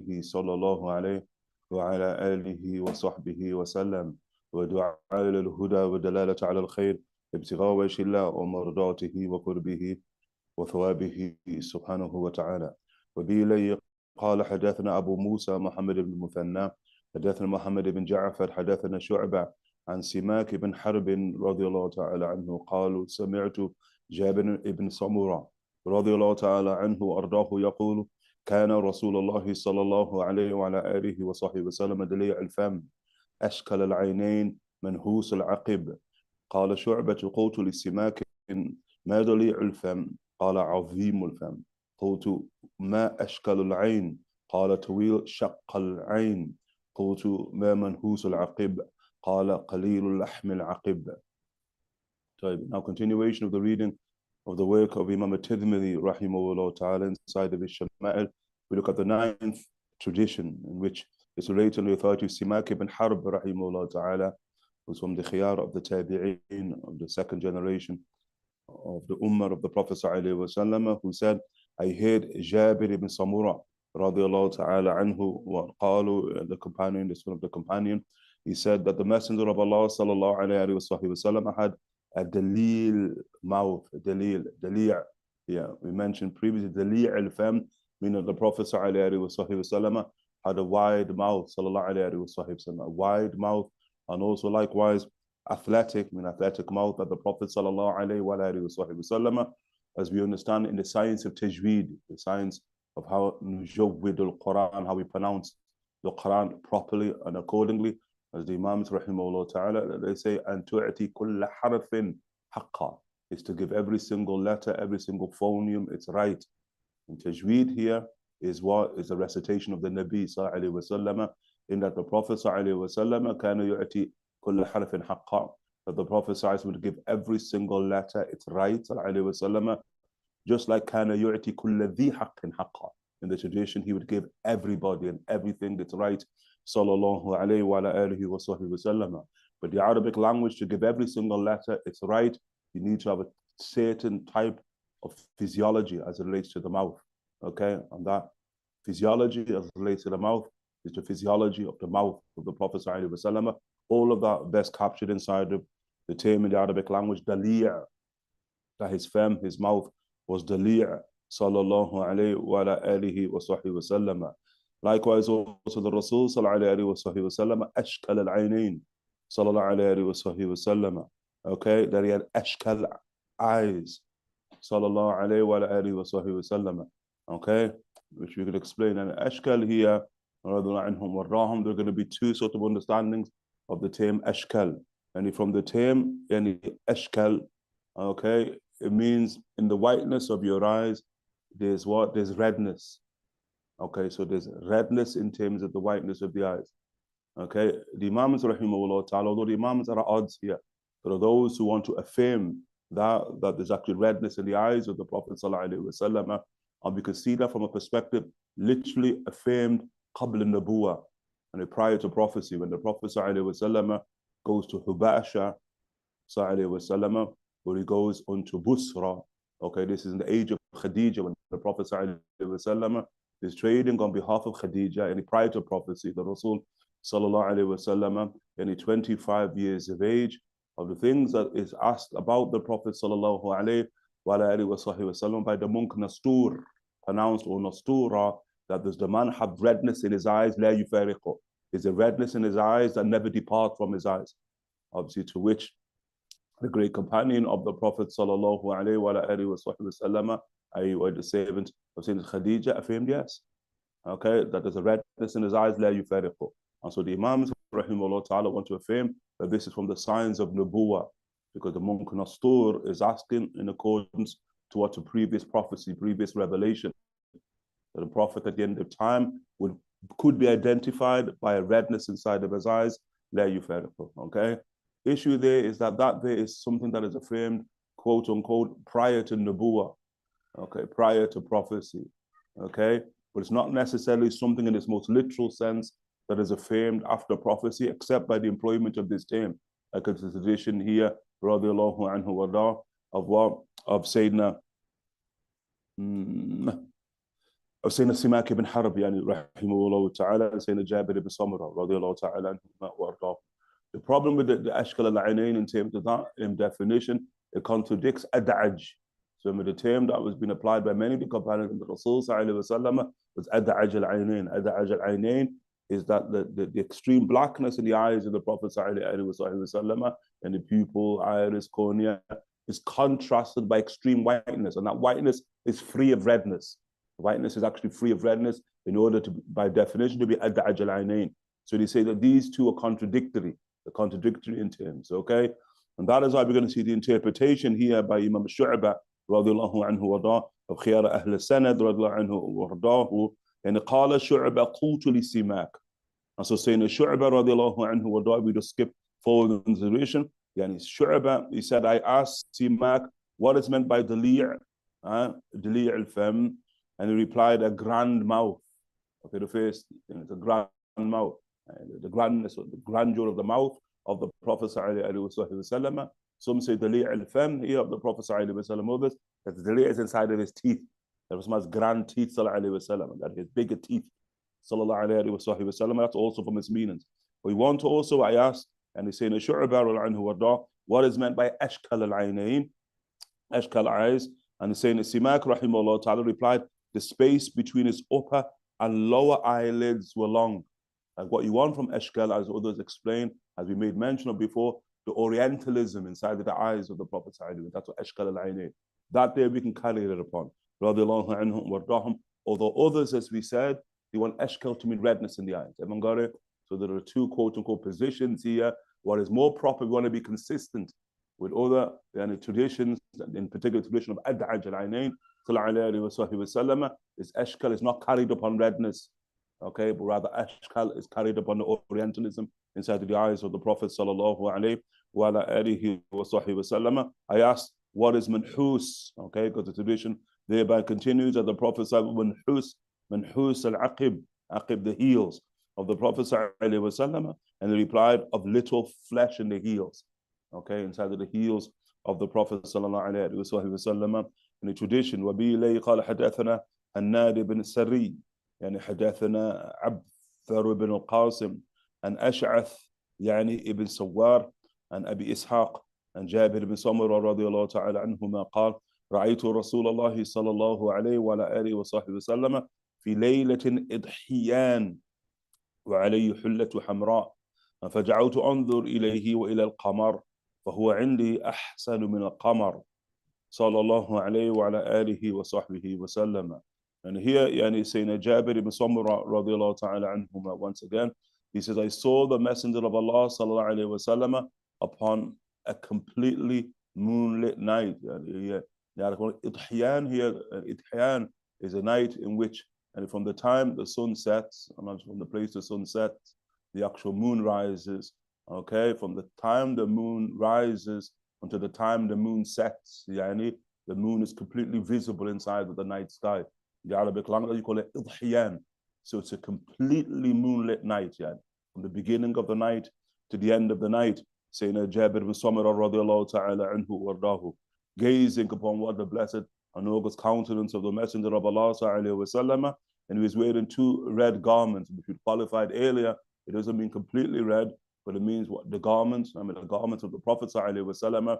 رسوله صلى الله عليه وعلى آله وصحبه وسلم ودعاء للهدى والدلالة على الخير ابتغاء وجه الله ومرضاته وقربه وثوابه سبحانه وتعالى. وبه قال حدثنا أبو موسى محمد بن المثنى حدثنا محمد بن جعفر حدثنا شعبة عن سماك بن حرب رضي الله تعالى عنه قالوا سمعت جابر بن سمرة رضي الله تعالى عنه وأرضاه يقول كان رسول الله صلى الله عليه وعلى آله وصحبه وسلم دليع الفم أشكل العينين منهوس العقب. قال شعبة قلت لسماك ما دليع الفم؟ قال عظيم الفم. قلت ما أشكل العين؟ قال طويل شق العين. قلت ما منهوس العقب؟ قال قليل اللحم العقب. Now continuation of the reading of the work of Imam al-Tirmidhi rahimahullah ta'ala inside of his Shama'il. We look at the 9th tradition in which it's related and referred to Simak ibn Harb rahimahullah ta'ala, who's from the khiyar of the tabi'een of the second generation of the ummah of the Prophet sallallahu alaihi wasallam, who said, I heard Jabir ibn Samura radiallahu ta'ala anhu wa qalu, the companion, the son of the companion, he said that the Messenger of Allah sallallahu alaihi wasallam had a dalil mouth, dalil'. Yeah, we mentioned previously dalil al-fam, meaning the Prophet sallallahu alaihi wasallam had a wide mouth, sallallahu alaihi wasallam, a wide mouth, and also likewise athletic mouth, that the Prophet sallallahu alaihi wasallam, as we understand in the science of tajweed, the science of how nujawwid al-Quran, how we pronounce the Quran properly and accordingly, as the Imams rahimahullah ta'ala, they say, an tu'ati kulla harfin haqqa, is to give every single letter, every single phoneme its right. And tajweed here is what is the recitation of the Nabi sallallahu alaihi wasallam, in that the Prophet sallallahu alaihi wasallam kana yu'ati kulla harfin haqqa, that the Prophet sallallahu would give every single letter its right, sallallahu alaihi wasallam, just like kana yu'ati kulla dhi haqqin haqqa. In the tradition, he would give everybody and everything its right, sallallahu alayhi wa alihi wa sahbihi wasallam. But the Arabic language, to give every single letter its right, you need to have a certain type of physiology as it relates to the mouth. Okay, and that physiology as it relates to the mouth is the physiology of the mouth of the Prophet sallallahu alaihi wasallam. All of that best captured inside of the term in the Arabic language, dali', that his fem, his mouth was dali', sallallahu alayhi wa alihi wa sahbihi wasallam. Likewise, also the Rasul sallallahu alayhi wa sallam, ashkal al-aynayn, sallallahu alayhi wa sallam. Okay, that he had ashkal eyes, sallallahu alayhi wa sallam. Okay, which we could explain. And ashkal here, there are going to be two sort of understandings of the term ashkal. And from the term, ashkal, okay, it means in the whiteness of your eyes, there's what? There's redness. Okay, so there's redness in terms of the whiteness of the eyes. Okay, the Imams rahimahullah ta'ala, although the Imams are at odds here, there are those who want to affirm that there's actually redness in the eyes of the Prophet sallallahu alaihi wasallam, and we can see that from a perspective literally affirmed qabl an-nubuwah, and prior to prophecy, when the Prophet sallallahu alaihi wasallam goes to Hubasha sallallahu alaihi wasallam, where he goes onto Busra. Okay, this is in the age of Khadija, when the Prophet sallallahu alaihi wasallam is trading on behalf of Khadija, and prior to prophecy, the Rasul sallallahu alaihi wasallam, and 25 years of age, of the things that is asked about the Prophet sallallahu alaihi wasallam by the monk Nastur, pronounced or Nastura, that does the man have redness in his eyes, la yufariqu, is a redness in his eyes that never depart from his eyes. Obviously, to which the great companion of the Prophet sallallahu alaihi wasallam, or the servant of Sayyidina Khadija, affirmed yes. Okay, that there's a redness in his eyes, la yufariqu. And so the Imams rahimahullah ta'ala want to affirm that this is from the signs of Nubuwah, because the monk Nastur is asking in accordance to what a previous prophecy, previous revelation, that the Prophet at the end of time could be identified by a redness inside of his eyes, la yufariqu. Okay, issue there is that there is something that is affirmed, quote unquote, prior to Nubuwah. Okay, prior to prophecy, okay? But it's not necessarily something in its most literal sense that is affirmed after prophecy, except by the employment of this term. Like it's a tradition here, radiallahu anhu wa of what? Of Sayyidina, of Sayyidina Simak ibn Harb, yani, rahimahullah ta'ala, and Sayyidina Jabir ibn Samurah, radiallahu ta'ala, the problem with the ashkal al-ainain in terms of that, in definition, it contradicts ad'aj. So the term that was being applied by many of the companions of the Rasul sallallahu was ad'aj al-ainain. Ad'aj al-ainain is that the extreme blackness in the eyes of the Prophet sallallahu and the pupil, iris, cornea, is contrasted by extreme whiteness, and that whiteness is free of redness. Whiteness is actually free of redness in order to, by definition, to be ad'aj al-ainain. So they say that these two are contradictory. They're contradictory in terms, okay? And that is why we're going to see the interpretation here by Imam Shu'ba, radiallahu anhu wardah, of khiyar ahl sanad, radiallahu anhu wardahu, and qala Shu'ba qultu li Simak. And so saying Shu'ba, radiallahu anhu wardah, we just skip forward in the narration. Yani Shu'ba, he said, I asked Simak what is meant by dali' al-fam, and he replied, a grand mouth. Okay, the first thing is a grand mouth. The grandness, the grandeur of the mouth of the Prophet ﷺ. Some say dali' al-fam here of the Prophet ﷺ, that the dali' is inside of his teeth. That was his grand teeth, ﷺ, that his bigger teeth, ﷺ. That's also from its meanings. We want to also, I asked, and he's saying, what is meant by ashkal al-ainain, ashkal eyes, and he's saying, Simak rahimahullah ta'ala replied, the space between his upper and lower eyelids were long. Like what you want from ashkal, as others explain, as we made mention of before, the Orientalism inside of the eyes of the Prophet. That's what ashkal al-ainain. That there we can carry it upon. Although others, as we said, they want ashkal to mean redness in the eyes. Everyone got it? So there are two quote-unquote positions here. What is more proper, we want to be consistent with other traditions, in particular tradition of ad'aj al-ainain, is ashkal is not carried upon redness, okay, but rather ashkal is carried upon the Orientalism inside of the eyes of the Prophet sallallahu alaihi wasallam. I asked, what is manhus? Okay, because the tradition thereby continues that the Prophet said, manhus al-aqib, aqib, the heels of the Prophet sallallahu alaihi wasallam, and he replied, of little flesh in the heels. Okay, inside of the heels of the Prophet sallallahu alaihi wasallam. In the tradition, وَبِي لَيْ قَالَ حَدَثَنَا النَّادِ بن السَّرِي يعني حدثنا عبثر بن القاسم عن أشعث يعني ابن سوار عن أبي إسحاق عن جابر بن سمرة رضي الله تعالى عنهما قال رأيت رسول الله صلى الله عليه وعلى آله وصحبه وسلم في ليلة إضحيان وعليه حلة حمراء فجعلت أنظر إليه وإلى القمر فهو عندي أحسن من القمر صلى الله عليه وعلى آله وصحبه وسلم. And here, Sayyidina Jabir ibn Samurah radiallahu ta'ala anhuma, once again, he says, I saw the Messenger of Allah sallallahu alayhi wa sallam upon a completely moonlit night. Idhiyan here, Idhiyan is a night in which, and from the time the sun sets, from the place the sun sets, the actual moon rises, okay? From the time the moon rises until the time the moon sets, the moon is completely visible inside of the night sky. The Arabic language, you call it idhiyan. So it's a completely moonlit night, from the beginning of the night to the end of the night. Sayyidina Jabir bin Samurah radiallahu ta'ala anhu wardahu, gazing upon what the blessed and august countenance of the Messenger of Allah sallallahu alaihi wasallam, and he was wearing two red garments, which we qualified earlier. It doesn't mean completely red, but it means what the garments, the garments of the Prophet sallallahu alaihi wasallam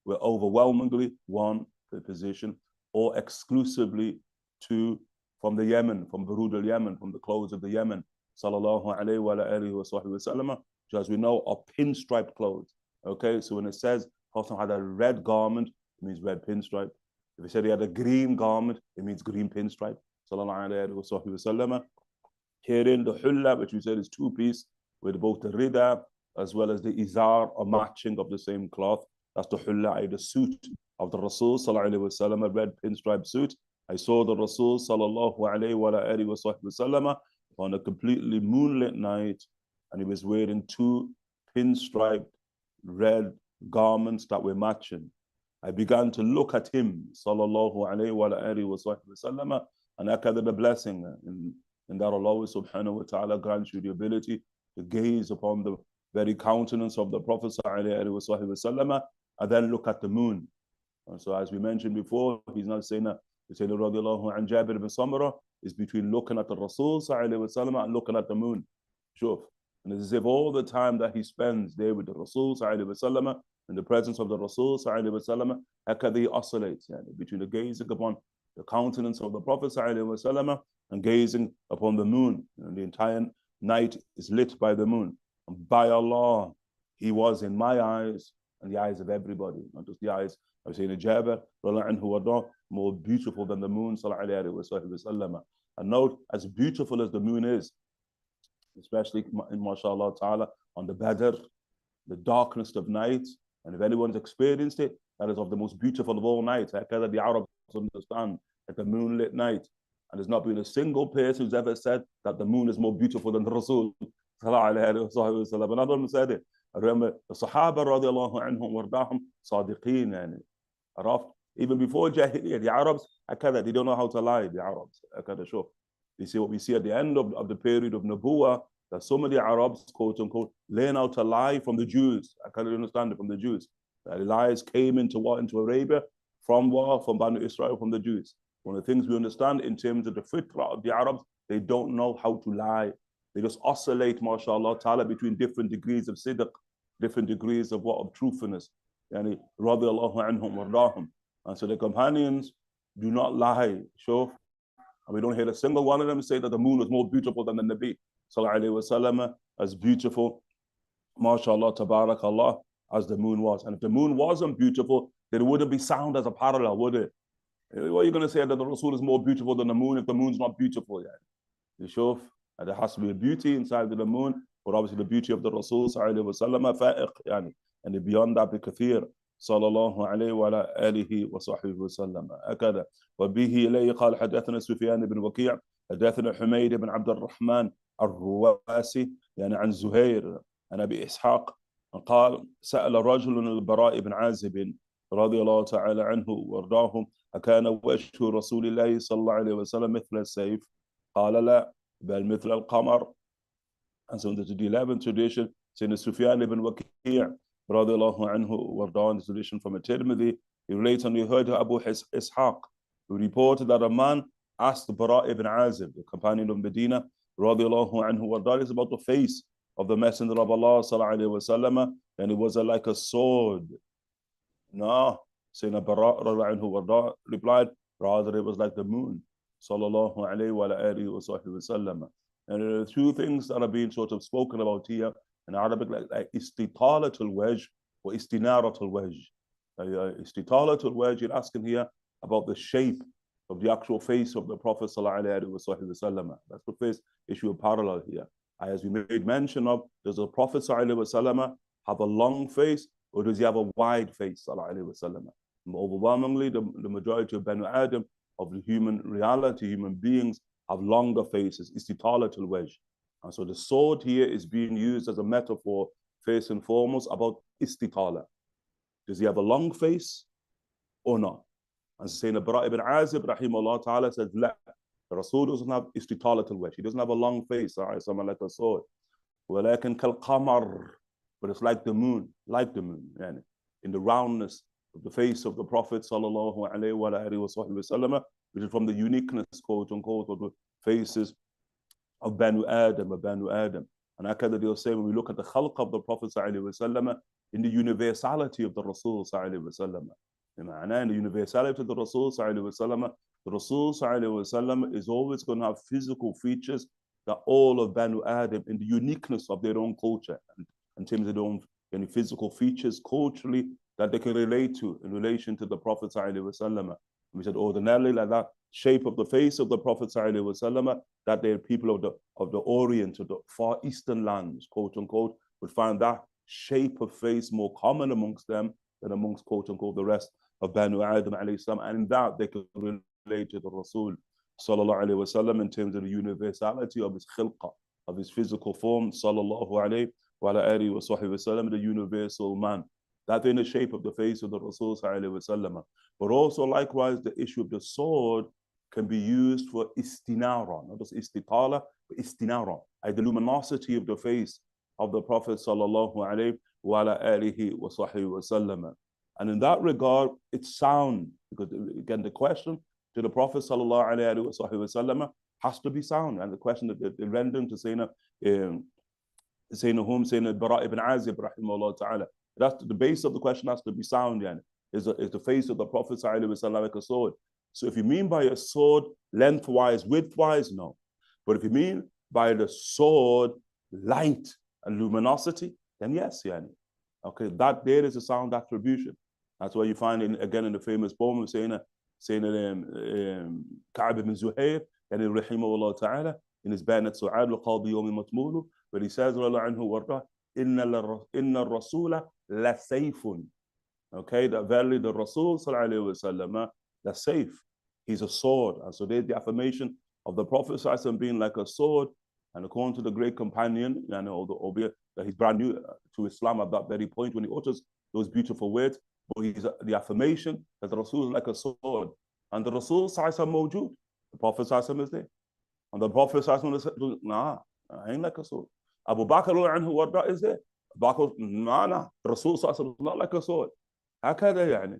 were overwhelmingly one position, or exclusively two from the Yemen, from Burud al-Yemen, from the clothes of the Yemen, sallallahu alayhi wa alihi wa sallam, which as we know are pinstripe clothes. Okay, so when it says Prophet had a red garment, it means red pinstripe. If it said he had a green garment, it means green pinstripe, sallallahu alayhi wa sallam. Herein the hulla, which we said is two-piece, with both the rida as well as the izar, a matching of the same cloth. That's the hulla, the suit of the Rasul sallallahu alayhi wa sallam, a red pinstripe suit. I saw the Rasul sallallahu alayhi wa alihi wa sallam on a completely moonlit night, and he was wearing two pinstriped red garments that were matching. I began to look at him, sallallahu alayhi wa alihi wa sallam, and I gathered a blessing in that Allah subhanahu wa ta'ala grants you the ability to gaze upon the very countenance of the Prophet sallallahu alayhi wa sallam, and then look at the moon. And so as we mentioned before, he's not saying that. He said, radiallahu an Jabir ibn Samurah, is between looking at the Rasul and looking at the moon. Sure. And it's as if all the time that he spends there with the Rasul in the presence of the Rasul hakadha he oscillates between the gazing upon the countenance of the Prophet and gazing upon the moon. And the entire night is lit by the moon. And by Allah, he was in my eyes and the eyes of everybody, not just the eyes of Sayyidina Jabir, more beautiful than the moon. And note, as beautiful as the moon is, especially, mashallah ta'ala, on the Badr, the darkness of night, and if anyone's experienced it, that is of the most beautiful of all nights. The Arabs understand that the moonlit night, and there's not been a single person who's ever said that the moon is more beautiful than the Rasul. And others said it. I remember the Sahaba radiallahu anhum wardahum sadiqeen, even before Jahiliyyah, the Arabs, they don't know how to lie, the Arabs. You see what we see at the end of the period of Nubuwah, that some of the Arabs, quote unquote, learn how to lie from the Jews. I can't understand it from the Jews. The lies came into Arabia from Banu Israel, from the Jews. One of the things we understand in terms of the fitrah of the Arabs, they don't know how to lie. They just oscillate, mashallah ta'ala, between different degrees of sidq, different degrees of truthfulness. Yani, radiallahu anhum wardahum. And so the companions do not lie. Sure. And we don't hear a single one of them say that the moon was more beautiful than the Nabi sallallahu alayhi wasallam, as beautiful, mashallah, tabarakallah, as the moon was. And if the moon wasn't beautiful, then it wouldn't be sound as a parallel, would it? What are you going to say that the Rasul is more beautiful than the moon if the moon's not beautiful yet? You sure? And there has to be a beauty inside of the moon, but obviously the beauty of the Rasul sallallahu alayhi wasallam fa'iq, and beyond that, بكثير صلى الله عليه وعلى آله وصحبه وسلم. هكذا وبه إليه قال حدثنا سفيان بن وكيع حدثنا حميد بن عبد الرحمن الرواسي عن زهير عن أبي إسحاق قال سأل رجل البراء بن عازب رضي الله تعالى عنه وارضاه أكان وجه رسول الله صلى الله عليه وسلم مثل السيف قال لا بل مثل القمر. And so in the 11th tradition, saying Sufyan ibn Waki' radiallahu anhu warda, in the tradition from al-Tirmidhi, he relates, and he heard Abu Ishaq, who reported that a man asked Bara ibn Azib, the companion of Medina, radiallahu anhu warda, is about the face of the Messenger of Allah sallallahu alayhi wa sallam, and it was like a sword. No, Sayyidina Bara radiallahu anhu warda replied, rather it was like the moon, sallallahu alayhi wa alihi wa sallam. And there are two things that are being sort of spoken about here in Arabic, like istitalatul wajh or istinaratul wajh. Istitalatul wajh, you're asking here about the shape of the actual face of the Prophet sallallahu alaihi wasallam. That's the first issue of parallel here. As we made mention of, does the Prophet sallallahu alaihi wasallam have a long face, or does he have a wide face sallallahu alaihi wasallam? Overwhelmingly, the majority of Banu Adam, of the human reality, human beings, have longer faces, istitalatul wajh. And so the sword here is being used as a metaphor, first and foremost, about istitala. Does he have a long face or not? And Sayyidina Bara ibn Azib, rahimahullah ta'ala, says, La, the Rasul doesn't have istitalatul wajh. He doesn't have a long face, someone like a sword. وَلَكِنْ كَالْقَمَرِ, but it's like the moon, in the roundness of the face of the Prophet sallallahu alayhi wa sallam, which is from the uniqueness, quote unquote, of the faces of Banu Adam. And Akada, they'll say, when we look at the khalq of the Prophet sallallahu alayhi wa sallam, in the universality of the Rasul sallallahu alayhi wa sallam, in the universality of the Rasul sallallahu alayhi wa sallam, the Rasul sallallahu alayhi wa sallam is always going to have physical features that all of Banu Adam, in the uniqueness of their own culture, and in terms of their own physical features culturally, that they can relate to in relation to the Prophet sallallahu alayhi wa sallam. We said ordinarily, like that shape of the face of the Prophet sallallahu alaihi wasallam, that they're people of the Orient, of the Far Eastern lands, quote unquote, would find that shape of face more common amongst them than amongst, quote unquote, the rest of Banu Adam alayhi salam. And in that they could relate to the Rasul sallallahu alaihi wasallam in terms of the universality of his khilqah, of his physical form, sallallahu alaihi wa alihi wa sahbihi wasallam, the universal man. That in the shape of the face of the Rasul sallallahu alaihi wasallam. But also likewise, the issue of the sword can be used for istinara, not just istitala, but istinara, the luminosity of the face of the Prophet sallallahu alaihi wa alihi wa sahbihi wasallam. And in that regard, it's sound, because again, the question to the Prophet sallallahu alaihi wa sahbihi wasallam, has to be sound. And the question that the rendering to Sayyidina Bara ibn Azib, rahimahullah ta'ala, that's the base of the question has to be sound. Yani. Is the face of the Prophet like a sword? So if you mean by a sword lengthwise, widthwise, no. But if you mean by the sword light and luminosity, then yes, yani. Okay, that there is a sound attribution. That's why you find again in the famous poem of Sayyidina Ka'b ibn Zuhair, and rahimahullah ta'ala, in his Banat Su'ad al-Qadi Yawmi Matmulu, where he says, Inna al-Rasula la sayfun. Okay, that verily the Rasul sallallahu alaihi wasallam, the safe, he's a sword. And so there's the affirmation of the Prophet being like a sword. And according to the great companion, albeit that he's brand new to Islam at that very point when he utters those beautiful words, but he's the affirmation that the Rasul is like a sword. And the Rasul mawjood, the Prophet is there. And the Prophet says, nah, I ain't like a sword. Abu Bakr anhu warda is there. Bakr, nah, the Rasul is not like a sword. هكذا يعني.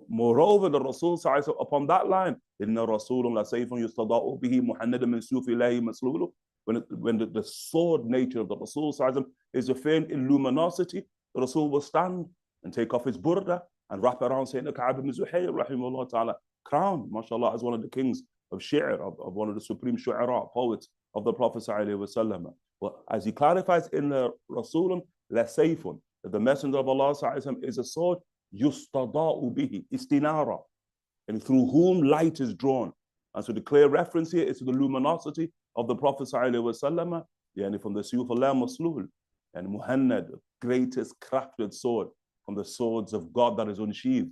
Moreover, the Rasul upon that line, إن رسول لا سيف يستضاء به محندا من سيوف الله مسلول. When the sword nature of the Rasul is affair in luminosity, the Rasul will stand and take off his burda and wrap around Sayyidina Ka'b ibn Zuhair, rahimahullah ta'ala, crown, mashallah, as one of the kings of shi'r, of one of the supreme shu'ara, poets of the Prophet sallallahu alaihi wasallam. Well, as he clarifies in the Rasulun la sayfun, that the Messenger of Allah is a sword, yustada'u bihi, istinara, and through whom light is drawn. And so the clear reference here is to the luminosity of the Prophet ﷺ, yani from the Suyuf Allah Maslul, and Muhannad, greatest crafted sword, from the swords of God that is unsheathed.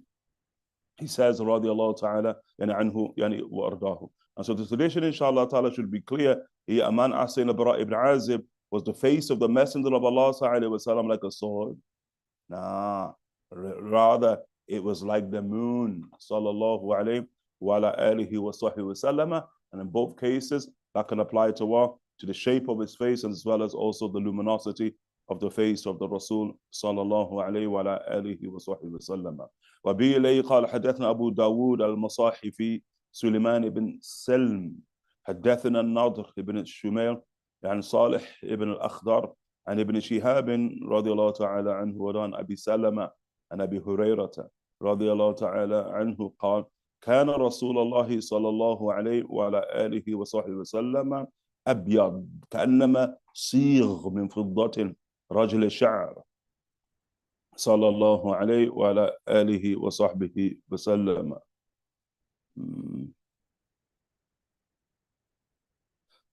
He says, radiyallahu ta'ala, yani anhu, yani wa ardahu. And so the tradition, inshallah ta'ala, should be clear. Here, a man asked Bara ibn Azib, was the face of the Messenger of Allah ﷺ like a sword? Nah, rather, it was like the moon, sallallahu alayhi wa ala alihi wa sahbihi wa sallama. And in both cases, that can apply to what? To the shape of his face, as well as also the luminosity of the face of the Rasul sallallahu alayhi wa ala alihi wa sahbihi wa sallama. وبه إليه قال حدثنا أبو داود المصاحفي سليمان بن سلم حدثنا النضر بن الشميل عن صالح بن الأخضر عن ابن شهاب رضي الله تعالى عنه وعن أبي سلمة عن أبي هريرة رضي الله تعالى عنه قال كان رسول الله صلى الله عليه وعلى آله وصحبه وسلم أبيض كأنما صيغ من فضة رجل شعر صلى الله عليه وعلى آله وصحبه وسلم.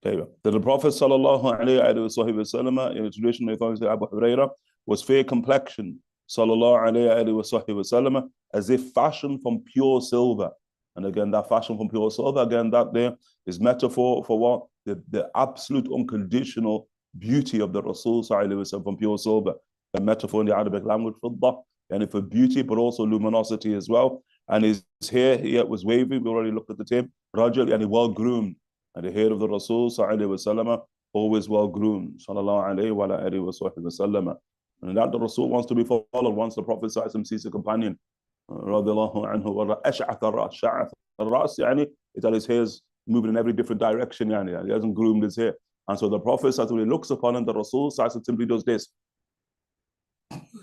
Okay. The Prophet sallallahu alayhi wa sallam, in the tradition of Abu Hurairah, was fair complexion, sallallahu alayhi wa sallam, as if fashioned from pure silver. And again, that fashion from pure silver, again, that there is metaphor for what? The absolute unconditional beauty of the Rasul sallallahu alayhi wa sallam from pure silver. A metaphor in the Arabic language for that, and for beauty, but also luminosity as well. And his hair here was wavy. We already looked at the tape. Rajul, and well groomed. And the hair of the Rasul sallallahu alaihi wasallam always well groomed. Sallallahu alaihi wa alihi wasallam. And that the Rasul wants to be followed. Once the Prophet sallallahu alaihi wasallam sees a companion, radiallahu anhu, wa ash'ath ar-ras, sha'ath ar-ras, yani, it's that his hair's moving in every different direction. Yani, he hasn't groomed his hair. And so the Prophet sallallahu alaihi wasallam looks upon him. The Rasul sallallahu alaihi wasallam simply does this.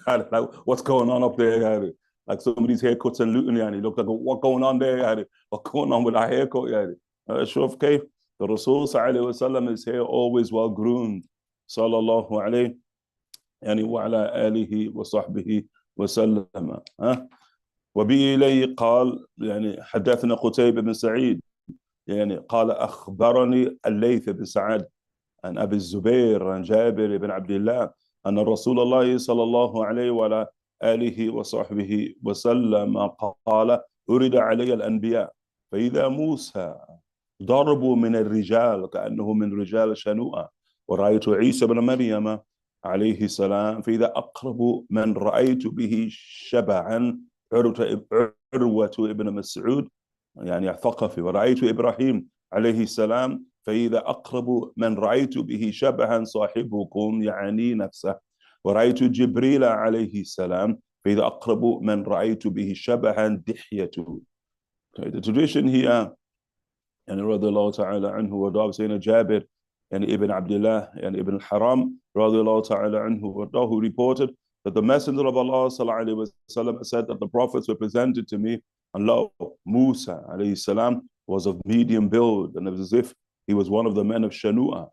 Like, what's going on up there? Yani? Like somebody's haircuts and looting. Yani. Look like, what's going on there? Yani? What's going on with our haircut? Yani? Shuf kayf. The Rasul sallallahu alaihi wasallam, his hair always well groomed. Sallallahu alayhi yani wa ala alihi wa sahbihi wa sallam. وبه إليه قال يعني حدثنا قتيبة بن سعيد يعني قال أخبرني الليث بن سعد عن أبي الزبير عن جابر بن عبد الله أن رسول الله صلى الله عليه وعلى آله وصحبه وسلم قال أرد علي الأنبياء فإذا موسى ضربوا من الرجال كأنه من رجال شنوءة ورأيت عيسى بن مريم عليه السلام فإذا أقرب من رأيت به شبعا عروة ابن مسعود يعني ثقفي ورأيت إبراهيم عليه السلام فإذا أقرب من رأيت به شبها صاحبكم يعني نفسه ورأيت جبريل عليه السلام فإذا أقرب من رأيت به شبها دحيته. The tradition here and radiallahu ta'ala anhu wa saying Jabir and Ibn Abdullah and Ibn al-Haram radiallahu ta'ala anhu who reported that the Messenger of Allah sallallahu alayhi wasallam said that the prophets were presented to me, and lo, Musa alayhi salam was of medium build, and it was as if he was one of the men of Shanu'a.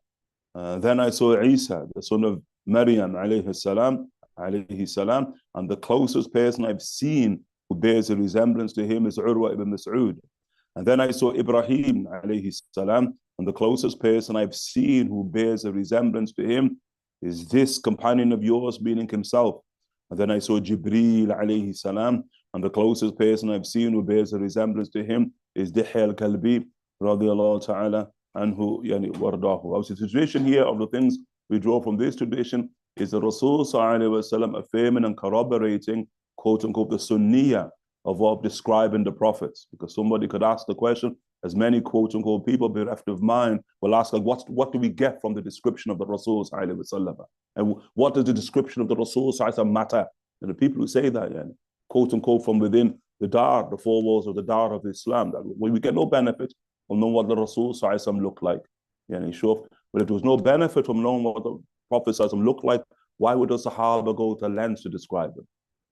Then I saw Isa, the son of Maryam alayhi salam, and the closest person I've seen who bears a resemblance to him is Urwa ibn Mas'ud. And then I saw Ibrahim alayhi salam, and the closest person I've seen who bears a resemblance to him is this companion of yours, meaning himself. And then I saw Gabriel alayhi salam, and the closest person I've seen who bears a resemblance to him is Dihya al-Kalbi radiallahu ta'ala anhu yani wardahu. Our situation here of the things we draw from this tradition is the Rasul sallallahu alayhi wasallam affirming and corroborating, quote unquote, the sunniyah of what describing the prophets. Because somebody could ask the question, as many quote unquote people bereft of mind will ask, like, what do we get from the description of the Rasul sallallahu alayhi wasallam? And what does the description of the Rasul sallallahu alayhi wasallam matter? And the people who say that, yani, quote unquote, from within the dar, the four walls of the dar of Islam, that we get no benefit from knowing what the Rasul sallallahu alayhi wasallam looked like. Yani, sure. But if there was no benefit from knowing what the Prophet sallallahu alayhi wasallam looked like, why would the Sahaba go to lengths to describe them,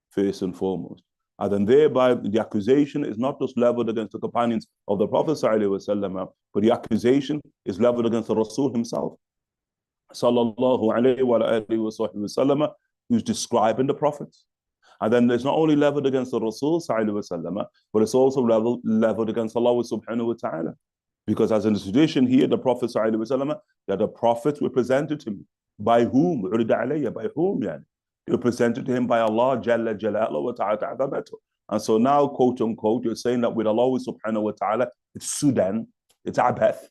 first and foremost? And then thereby the accusation is not just leveled against the companions of the Prophet ﷺ, but the accusation is leveled against the Rasul himself, sallallahu alayhi wa alihi wa sallam, who's describing the prophets. And then it's not only leveled against the Rasul ﷺ, but it's also leveled against Allah subhanahu wa ta'ala. Because as in the tradition here, the Prophet ﷺ, that the prophets were presented to me. By whom? By whom? Yani? They were presented to him by Allah Jalla Jalaluhu wa ta'ala. And so now, quote unquote, you're saying that with Allah subhanahu wa ta'ala, it's Sudan, it's Abath.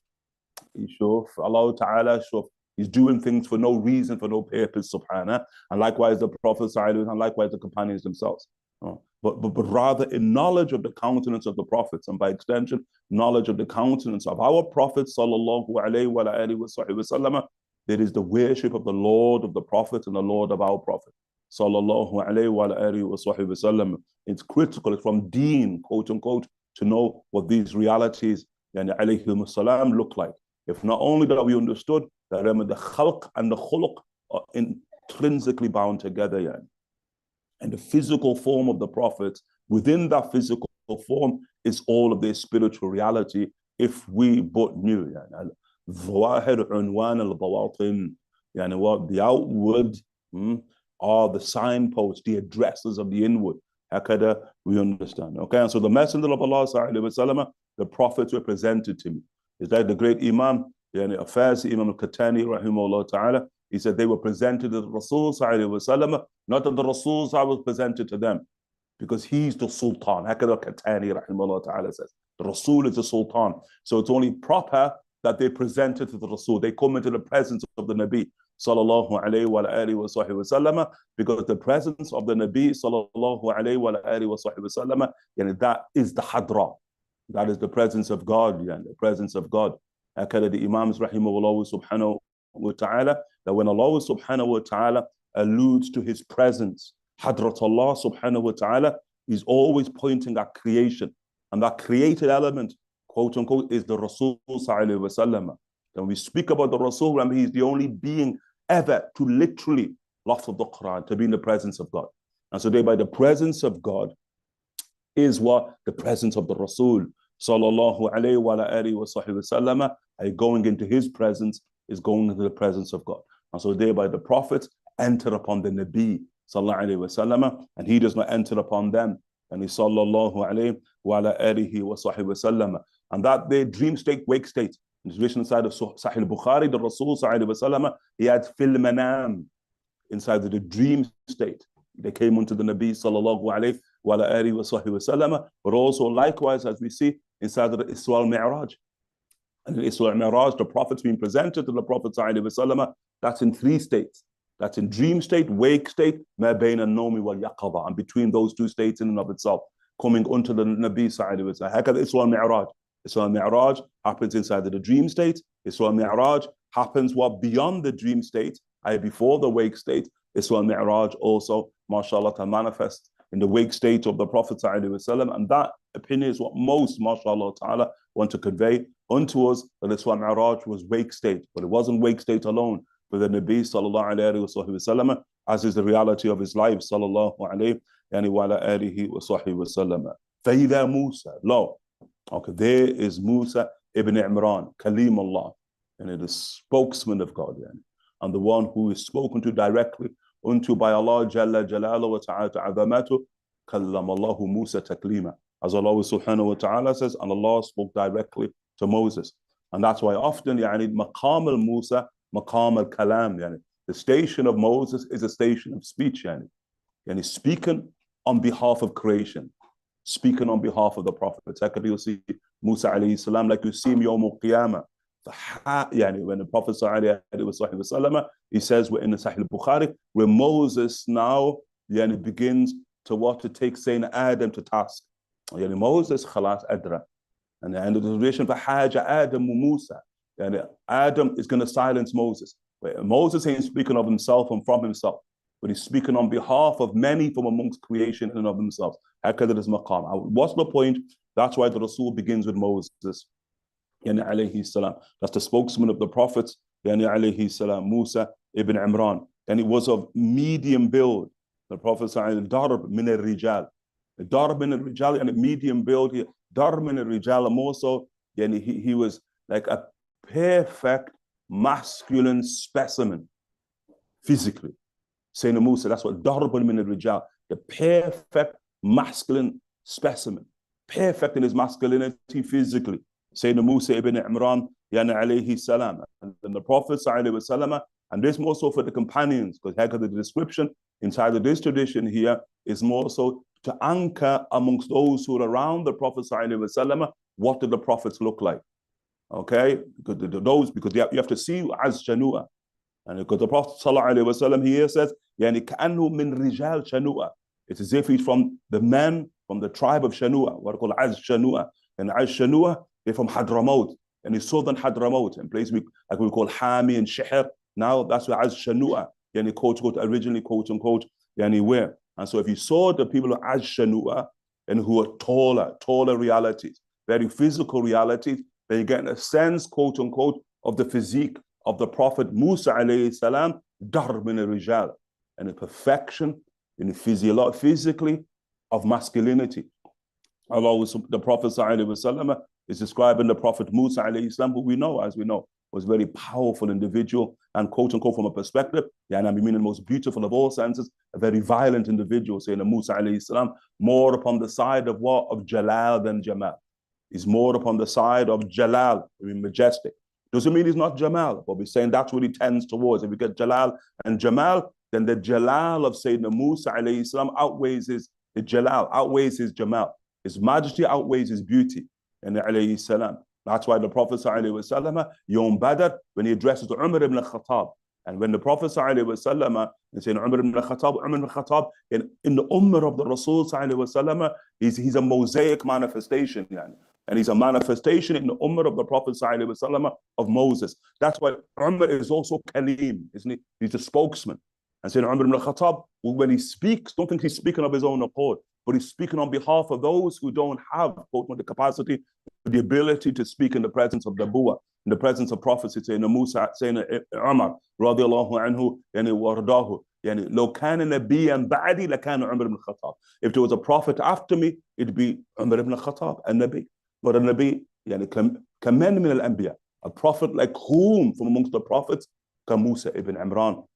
You sure? Allah ta'ala, sure, he's doing things for no reason, for no purpose, subhanahu. And likewise the Prophet and likewise the companions themselves. But rather in knowledge of the countenance of the prophets, and by extension, knowledge of the countenance of our Prophet sallallahu alayhi wa alihi wa sallam, there is the worship of the Lord of the Prophet and the Lord of our Prophet sallallahu alayhi wa alihi wa sallam. It's critical, it's from deen, quote unquote, to know what these realities yani alayhi salam look like. If not only that we understood that the khalq and the khuluq are intrinsically bound together, yani. And the physical form of the prophets, within that physical form is all of their spiritual reality, if we but knew. Yani. ظواهر عنوان البواطن, يعني what the outward are the signposts, the addresses of the inward. Hakada, we understand. Okay, and so the Messenger of Allah sallallahu alaihi wasallam, the prophets were presented to me. It's like the great Imam, yani Affaz, Imam al-Qahtani, rahimahullah ta'ala, he said they were presented to the Rasul sallallahu alaihi wasallam, not that the Rasul was presented to them, because he's the Sultan. Hakada al-Qahtani, rahimahullah ta'ala says. The Rasul is the Sultan. So it's only proper that they presented to the Rasul. They come into the presence of the Nabi sallallahu alayhi wa alihi wa sallam, because the presence of the Nabi sallallahu alayhi wa alihi wa sallam, yani that is the hadra. That is the presence of God, yani the presence of God. Akada the Imams rahimahullah subhanahu wa ta'ala, that when Allah subhanahu wa ta'ala alludes to his presence, hadrat Allah subhanahu wa ta'ala is always pointing at creation. And that created element, quote unquote, is the Rasul sallallahu alaihi wasallam. When we speak about the Rasul, remember, he's the only being ever to literally, lots of the Quran, to be in the presence of God. And so thereby the presence of God is what? The presence of the Rasul sallallahu alaihi wa alihi wa sallam. Going into his presence is going into the presence of God. And so thereby the prophets enter upon the Nabi sallallahu alaihi wa sallam, and he does not enter upon them. And he sallallahu alayhi wa alihi wa sallam. And that their dream state, wake state. In the tradition inside of Sahih Bukhari, the Rasul sallallahu alayhi wa sallam, he had fil manam, inside of the dream state. They came unto the Nabi sallallahu alayhi wa alihi wa sallam, but also likewise, as we see, inside of the Isra al-Mi'raj. And in Isra al-Mi'raj, the Prophet's being presented to the Prophet sallallahu alayhi wa sallam, that's in three states. That's in dream state, wake state, ma bayna an-nawmi wal yaqadha, and between those two states in and of itself, coming unto the Nabi sallallahu alayhi wa sallam. Hakada Isra al-Mi'raj. Isra al-Mi'raj happens inside of the dream state. Isra al-Mi'raj happens what beyond the dream state, before the wake state. Isra al-Mi'raj also, mashallah, to manifest in the wake state of the Prophet ﷺ, and that opinion is what most, mashallah ta'ala, want to convey unto us, that Isra Mi'raj was wake state, but it wasn't wake state alone for the Nabi sallallahu alayhi wa sallam, as is the reality of his life sallallahu alayhi wa alihi wa sahbihi wa sallam. فَإِذَا Musa, lo, okay, there is Musa ibn Imran, Kalim Allah, and it is spokesman of God, and the one who is spoken to directly unto by Allah Jalla Jalaluhu wa Ta'ala Azamatu, Kallam Allahu Musa taklima. As Allah subhanahu wa ta'ala says, and Allah spoke directly to Moses. And that's why often, maqam al-Musa, maqam al-kalam, the station of Moses is a station of speech, speaking on behalf of creation, speaking on behalf of the Prophet. Secondly, you'll see Musa alayhi salam, like you see him Yawm al-Qiyamah. When the Prophet sallallahu he says, we're in the Sahih al-Bukhari, where Moses now begins to take Sayyidina Adam to task. Moses khalas adra, and the duration for haja Adam Musa, and Adam is going to silence Moses. Moses ain't speaking of himself and from himself, but he's speaking on behalf of many from amongst creation and of themselves. Maqam. What's the point? That's why the Rasul begins with Moses, alayhi salam. That's the spokesman of the prophets, alayhi salam, Musa ibn Imran, and he was of medium build. The Prophet said, "Darb min al-rijal." Darb min al-rijal, and medium build. Darb min al-rijal, more so, he was like a perfect masculine specimen physically. Sayyidina Musa, that's what Darb min al-rijal, the perfect masculine specimen, perfect in his masculinity physically. Sayyidina Musa ibn Imran, alayhi salam, and the Prophet sallallahu, and this more so for the companions, because the description inside of this tradition here is more so to anchor amongst those who are around the Prophet sallallahu, what did the prophets look like? Okay, because you have to see as Shanua, and because the Prophet sallallahu here says, كأنه من رجال شنوءة. It's as if he's from the men from the tribe of Shanua, what are called Az Shanua, and Az Shanua, they're from Hadramaut, and it's southern Hadramaut, and place we call Hami and Sheher. Now that's where Az Shanua, quote unquote, originally quote unquote, where. And so if you saw the people of Az Shanua and who are taller realities, very physical realities, then you get a sense, quote unquote, of the physique of the Prophet Musa alayhi salam, Darb min al-rijal, and the perfection in the physically of masculinity. The Prophet ﷺ is describing the Prophet Musa alayhi salam, who we know, as we know, was a very powerful individual, and quote unquote from a perspective, I mean the most beautiful of all senses, a very violent individual, saying that Musa alayhi salam, more upon the side of what? Of Jalal than Jamal. He's more upon the side of Jalal, I mean majestic. Doesn't mean he's not Jamal, but we're saying that's what he tends towards. If we get Jalal and Jamal, then the Jalal of Sayyidina Musa alayhi salam outweighs his Jalal, outweighs his Jamal. His majesty outweighs his beauty. And alayhi salam. That's why the Prophet sallallahu alaihi wasallam, Yawm Badr, when he addresses to Umar ibn al-Khattab, and when the Prophet sallallahu alaihi wasallam and saying Umar ibn al-Khattab, in the ummah of the Rasul sallallahu alaihi wasallam, he's a mosaic manifestation, and he's a manifestation in the ummah of the Prophet sallallahu alaihi wasallam of Moses. That's why Umar is also Kalim, isn't he? He's a spokesman. And saying Umar ibn al-Khattab, when he speaks, don't think he's speaking of his own accord, but he's speaking on behalf of those who don't have, quote, the capacity, the ability to speak in the presence of the Buwa, in the presence of prophecy, saying Musa, saying Umar, radiallahu anhu, wardahu, lo kana nabiyyan ba'di la kana Umar ibn al-Khattab. If there was a prophet after me, it'd be Umar ibn al-Khattab, a Nabi. But a Nabi, kaman min al-anbiya, a prophet like whom from amongst the prophets, ka Musa ibn Imran,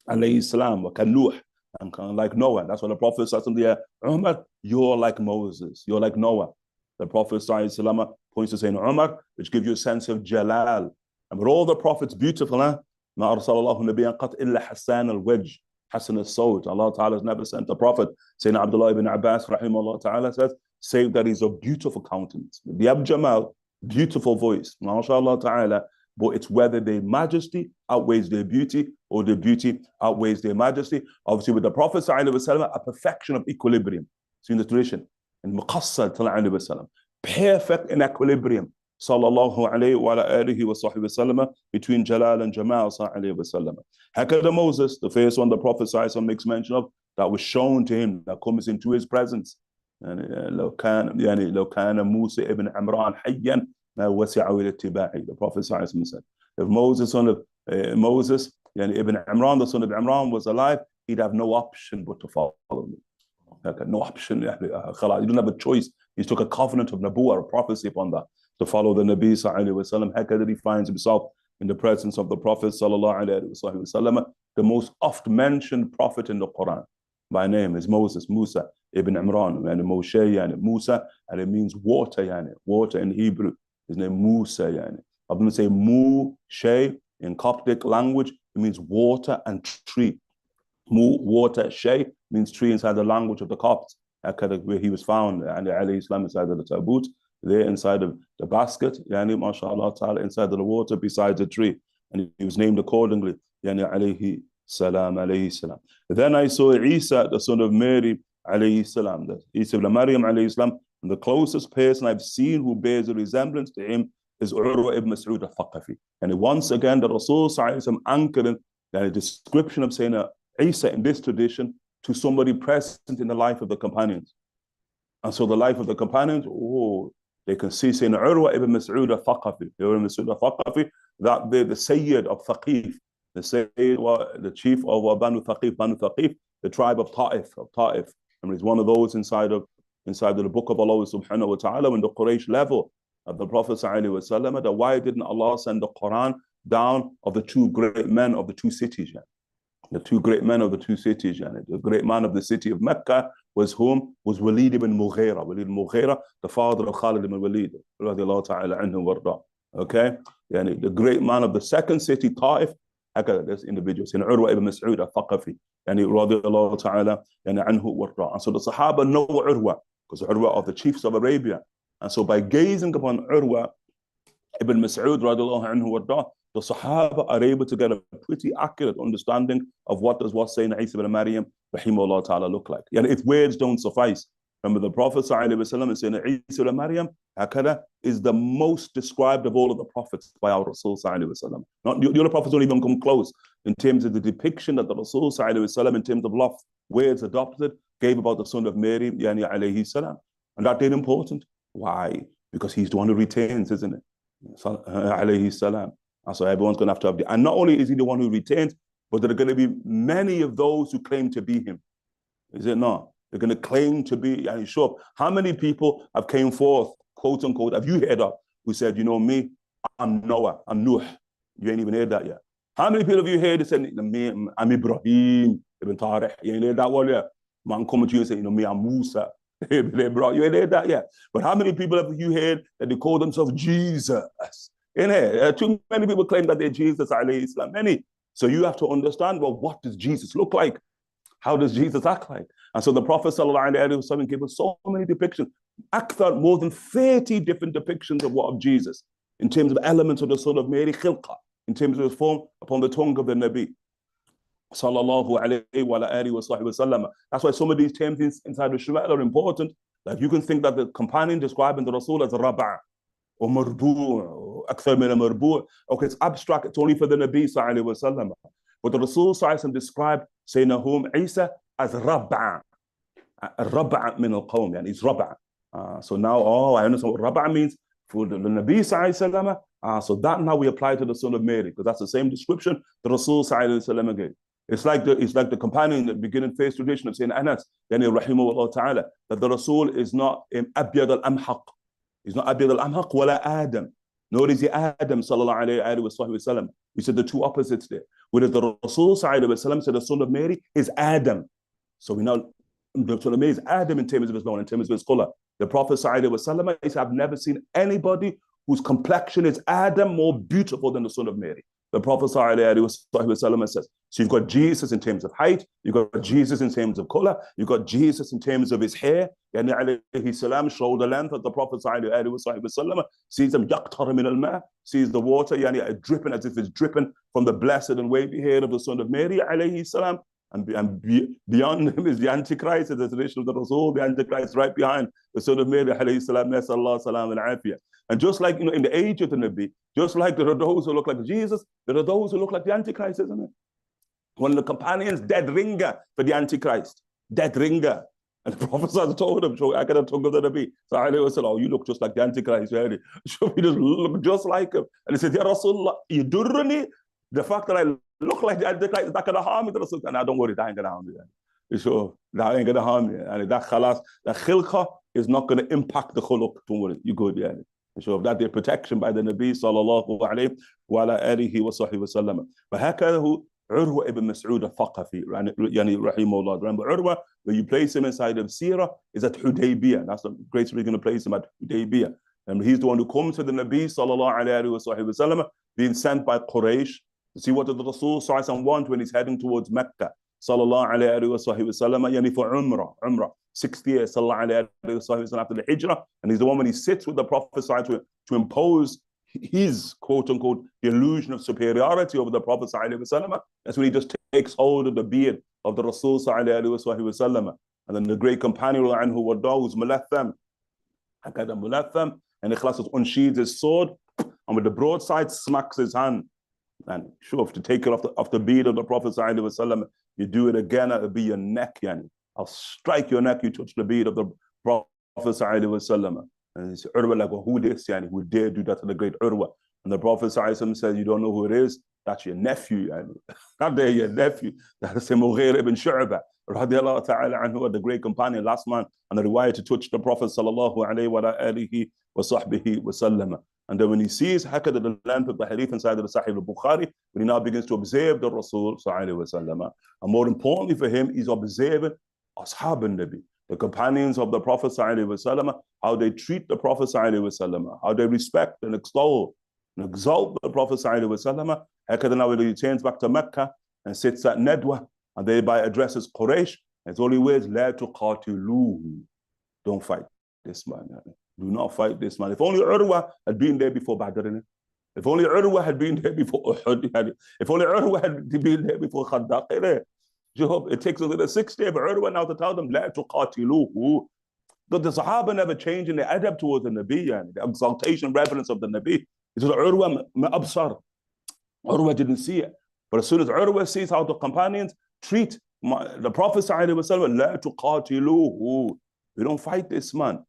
alayhi salam, wa ka Nuh, and kind of like Noah. That's what the Prophet says in the Umar, you're like Moses, you're like Noah. The Prophet ﷺ points to saying Umar, which gives you a sense of Jalal. And with all the prophets beautiful, Ma arsalallahu nabiyyan qat illa Hassan al-Wajh, Hassan al-Sawt. Allah Ta'ala has never sent a prophet. Sayyidina Abdullah ibn Abbas, rahimahullah Ta'ala, says, save that he's of beautiful countenance. The Ab Jamal, beautiful voice, MashaAllah Ta'ala, but it's whether their majesty outweighs their beauty or their beauty outweighs their majesty. Obviously, with the Prophet ﷺ, a perfection of equilibrium. So in the tradition, in Muqassad, perfect in equilibrium. sallallahu alayhi wa alihi wa sahbihi wasallam, between Jalal and Jamal alayhi wasallam. Hakada Moses, the first one the Prophet makes mention of, that was shown to him, that comes into his presence. لو كان موسى ابن عمران حيا ما وسعه الاتباعي. The Prophet said, if Moses, son of Moses, Ibn Imran, the son of Imran, was alive, he'd have no option but to follow me. No option. He didn't have a choice. He took a covenant of Nabuwah, a prophecy upon that, to follow the Nabi sallallahu alaihi wasallam. Hakada he finds himself in the presence of the Prophet sallallahu alaihi wasallam, the most oft mentioned prophet in the Quran by name is Moses, Musa ibn Imran, and Moshe, Musa, and it means water, water in Hebrew. His name Musa, I'm going to say Mu-Shay in Coptic language, it means water and tree. Mu, water, Shay means tree inside the language of the Copts, where he was found, and alayhi salam, inside of the tabut, there inside of the basket, mashallah ta'ala, inside of the water beside the tree. And he was named accordingly, alayhi salam, alayhi salam. Then I saw Isa, the son of Mary, alayhi salam, that Isa ibn Maryam, alayhi salam, and the closest person I've seen who bears a resemblance to him is Urwa ibn Mas'ud al-Thaqafi. And once again, the Rasul anchored a description of saying Isa in this tradition to somebody present in the life of the companions. And so the life of the companions, they can see saying Urwa ibn Mas'ud al-Thaqafi, that the Sayyid of Thaqif, the Sayyid, the chief of Banu Thaqif, the tribe of Ta'if. I mean, he's one of those inside of the book of Allah subhanahu wa ta'ala, when the Quraysh level of the Prophet sallallahu alaihi wasallam, that why didn't Allah send the Quran down of the two great men of the two cities? The two great men of the two cities. The great man of the city of Mecca was whom? Was Walid ibn Mughira. Walid ibn Mughira, the father of Khalid ibn Walid, radiallahu ta'ala anhu warda. Okay? The great man of the second city, Ta'if, this individual, Urwa ibn Mas'ud al-Thaqafi, radiallahu ta'ala anhu warda. And so the Sahaba know Urwa, because Urwa of the chiefs of Arabia. And so by gazing upon Urwa ibn Mas'ud, radiallahu anhu warda, the Sahaba are able to get a pretty accurate understanding of what saying Isa ibn Maryam, rahimahullah ta'ala, look like. If words don't suffice. Remember the Prophet ﷺ is saying Isa ibn Maryam, hakada, is the most described of all of the prophets by our Rasul ﷺ. Not the other prophets don't even come close in terms of the depiction that the Rasul ﷺ, in terms of love, words adopted, gave about the son of Mary, alayhi salam. And that did important. Why? Because he's the one who retains, isn't it? Alayhi salam. And so everyone's going to have and not only is he the one who retains, but there are going to be many of those who claim to be him. Is it not? They're going to claim to be, and sure, how many people have came forth, quote unquote, have you heard of, who said, me, I'm Noah, I'm Nuh. You ain't even heard that yet. How many people have you heard that said, me, I'm Ibrahim, Ibn Tariq? You ain't heard that one yet? Man coming to you and say, me, I'm Musa. You ain't heard that yet. But how many people have you heard that they call themselves Jesus? In here, too many people claim that they're Jesus, alayhi salam. Many. So you have to understand, well, what does Jesus look like? How does Jesus act like? And so the Prophet sallallahu alaihi wasallam gave us so many depictions, more than 30 different depictions of what of Jesus, in terms of elements of the son of Mary, khilqa, in terms of his form upon the tongue of the Nabi. Sallallahu alayhi wa alihi wa sallam. That's why some of these terms inside the Shama'il are important. Like you can think that the companion describing the Rasul as Rabi' or Marbu' أكثر من مربوع. Okay, it's abstract. It's only for the Nabi sallallahu alaihi wasallam. But the Rasul sallallahu described Sayyidina Isa as Rab'a. Rab'a min al-qawm. And he's Rab'a. So now, I understand what Rab'a means for the Nabi sallallahu alaihi wasallam. So that now we apply to the son of Mary, because that's the same description the Rasul sallallahu alaihi wasallam gave. It's like the companion, the beginning phase tradition of saying Anas, rahimahullah ta'ala, that the Rasul is not Abyad al-Amhaq. He's not Abyad al-Amhaq wala Adam. Nor is he Adam sallallahu alayhi wa sallam. We said the two opposites there. Whereas the Rasul sallallahu alayhi wa sallam said the son of Mary is Adam. So we know the son of Mary is Adam in terms of his law, in terms of his color. The Prophet sallallahu alayhi wa sallam, he said, I've never seen anybody whose complexion is Adam more beautiful than the son of Mary. The Prophet ﷺ says, so you've got Jesus in terms of height, you've got Jesus in terms of color, you've got Jesus in terms of his hair, shoulder length, that the Prophet ﷺ sees him yaqtar min al-ma, sees the water dripping as if it's dripping from the blessed and wavy hair of the son of Mary alayhi salam. beyond him is the Antichrist, the tradition of the Rasul, the Antichrist right behind the son of Mary, alayhi salam, nasallahu salam al-afiyah. And just like, in the age of the Nabi, just like there are those who look like Jesus, there are those who look like the Antichrist, isn't it? One of the companions, dead ringer for the Antichrist, dead ringer. And the Prophet told him, I got a tongue of the Nabi. So I said, oh, you look just like the Antichrist, really. So he just look just like him. And he said, Ya Rasulullah, yudurruni, the fact that I look like the Antichrist is not going to harm me. And now don't worry, that ain't going to harm you. So that ain't going to harm you. And that khalas, that khilqa is not going to impact the khuluq. Don't worry, you're good. Yeah. So that the protection by the Nabi sallallahu alayhi wa ala alihi wa sahbihi wa sallam. فهكذا Urwa ibn Mas'ud al-Thaqafi, yani rahimahullah. Remember Urwa, where you place him inside of Sirah, is at Hudaybiyah. That's the great we're going to place him at Hudaybiyah. And he's the one who comes to the Nabi sallallahu alayhi wa sallam, being sent by Quraysh to see what the Rasul sallallahu alayhi wa sallam want when he's heading towards Mecca. Sallallahu alayhi wa sallam, yani for Umrah. 60 years, sallallahu alayhi wa sallam, after the Hijrah. And he's the one when he sits with the Prophet to impose his quote-unquote delusion of superiority over the Prophet ﷺ. That's when he just takes hold of the beard of the Rasul ﷺ. And then the great companion who's Mulatham, and Ikhlas unsheathes his sword, and with the broadside smacks his hand. And sure, to take it off the beard of the Prophet ﷺ, you do it again, it'll be your neck, yani. I'll strike your neck, you touch the beard of the Prophet ﷺ. And he said, Urwa, like, well, who this? Yani, who dare do that to the great Urwa? And the Prophet said, you don't know who it is? That's your nephew. Yani. Not there, your nephew. That's Mughira ibn Shu'bah, radiallahu ta'ala anhu, the great companion, last man, and the riwayah to touch the Prophet sallallahu alayhi wa alihi wa sahbihi wa sallam. And then when he sees hakad the length of the hadith inside of the Sahih al-Bukhari, when he now begins to observe the Rasul sallallahu alayhi wa sallam, and more importantly for him, he's observing ashab al-Nabi, the companions of the Prophet ﷺ, how they treat the Prophet ﷺ, how they respect and extol and exalt the Prophet ﷺ. Now he returns back to Mecca and sits at Nedwa and thereby addresses Quraysh. And his only words, La tuqatiluhu. Don't fight this man. Do not fight this man. If only Urwa had been there before Badr. If only Urwa had been there before Uhud. If only Urwa had been there before Khandaq. It takes a little 6 days, but Urwa now to tell them, La tuqatiluhu. But the Sahaba never changed in their adab towards the Nabi, and the exaltation, reverence of the Nabi. It was Urwa ma'absar. Urwa didn't see it. But as soon as Urwa sees how the companions treat the Prophet ﷺ, La tuqatiluhu. We don't fight this man.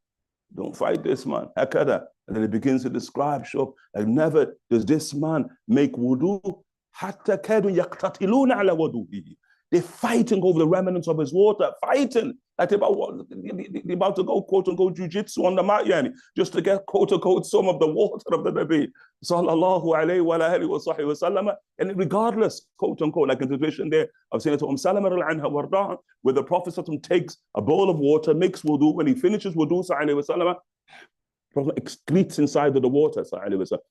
Don't fight this man. Hakada. And then he begins to describe, like never does this man make wudu, hatta kadu yaqtatiluna ala wudu'ihi. They're fighting over the remnants of his water, fighting. Like they're about to go, quote unquote, jiu-jitsu on the mat, yani, just to get, quote unquote, some of the water of the Nabi. Sallallahu alayhi wa alihi wa sahbihi wa sallam. And regardless, quote unquote, like in the tradition there of saying to Salama al-anha wardaha, where the Prophet takes a bowl of water, makes wudu, when he finishes wudu, sallallahu alayhi wa sallam, excretes inside of the water.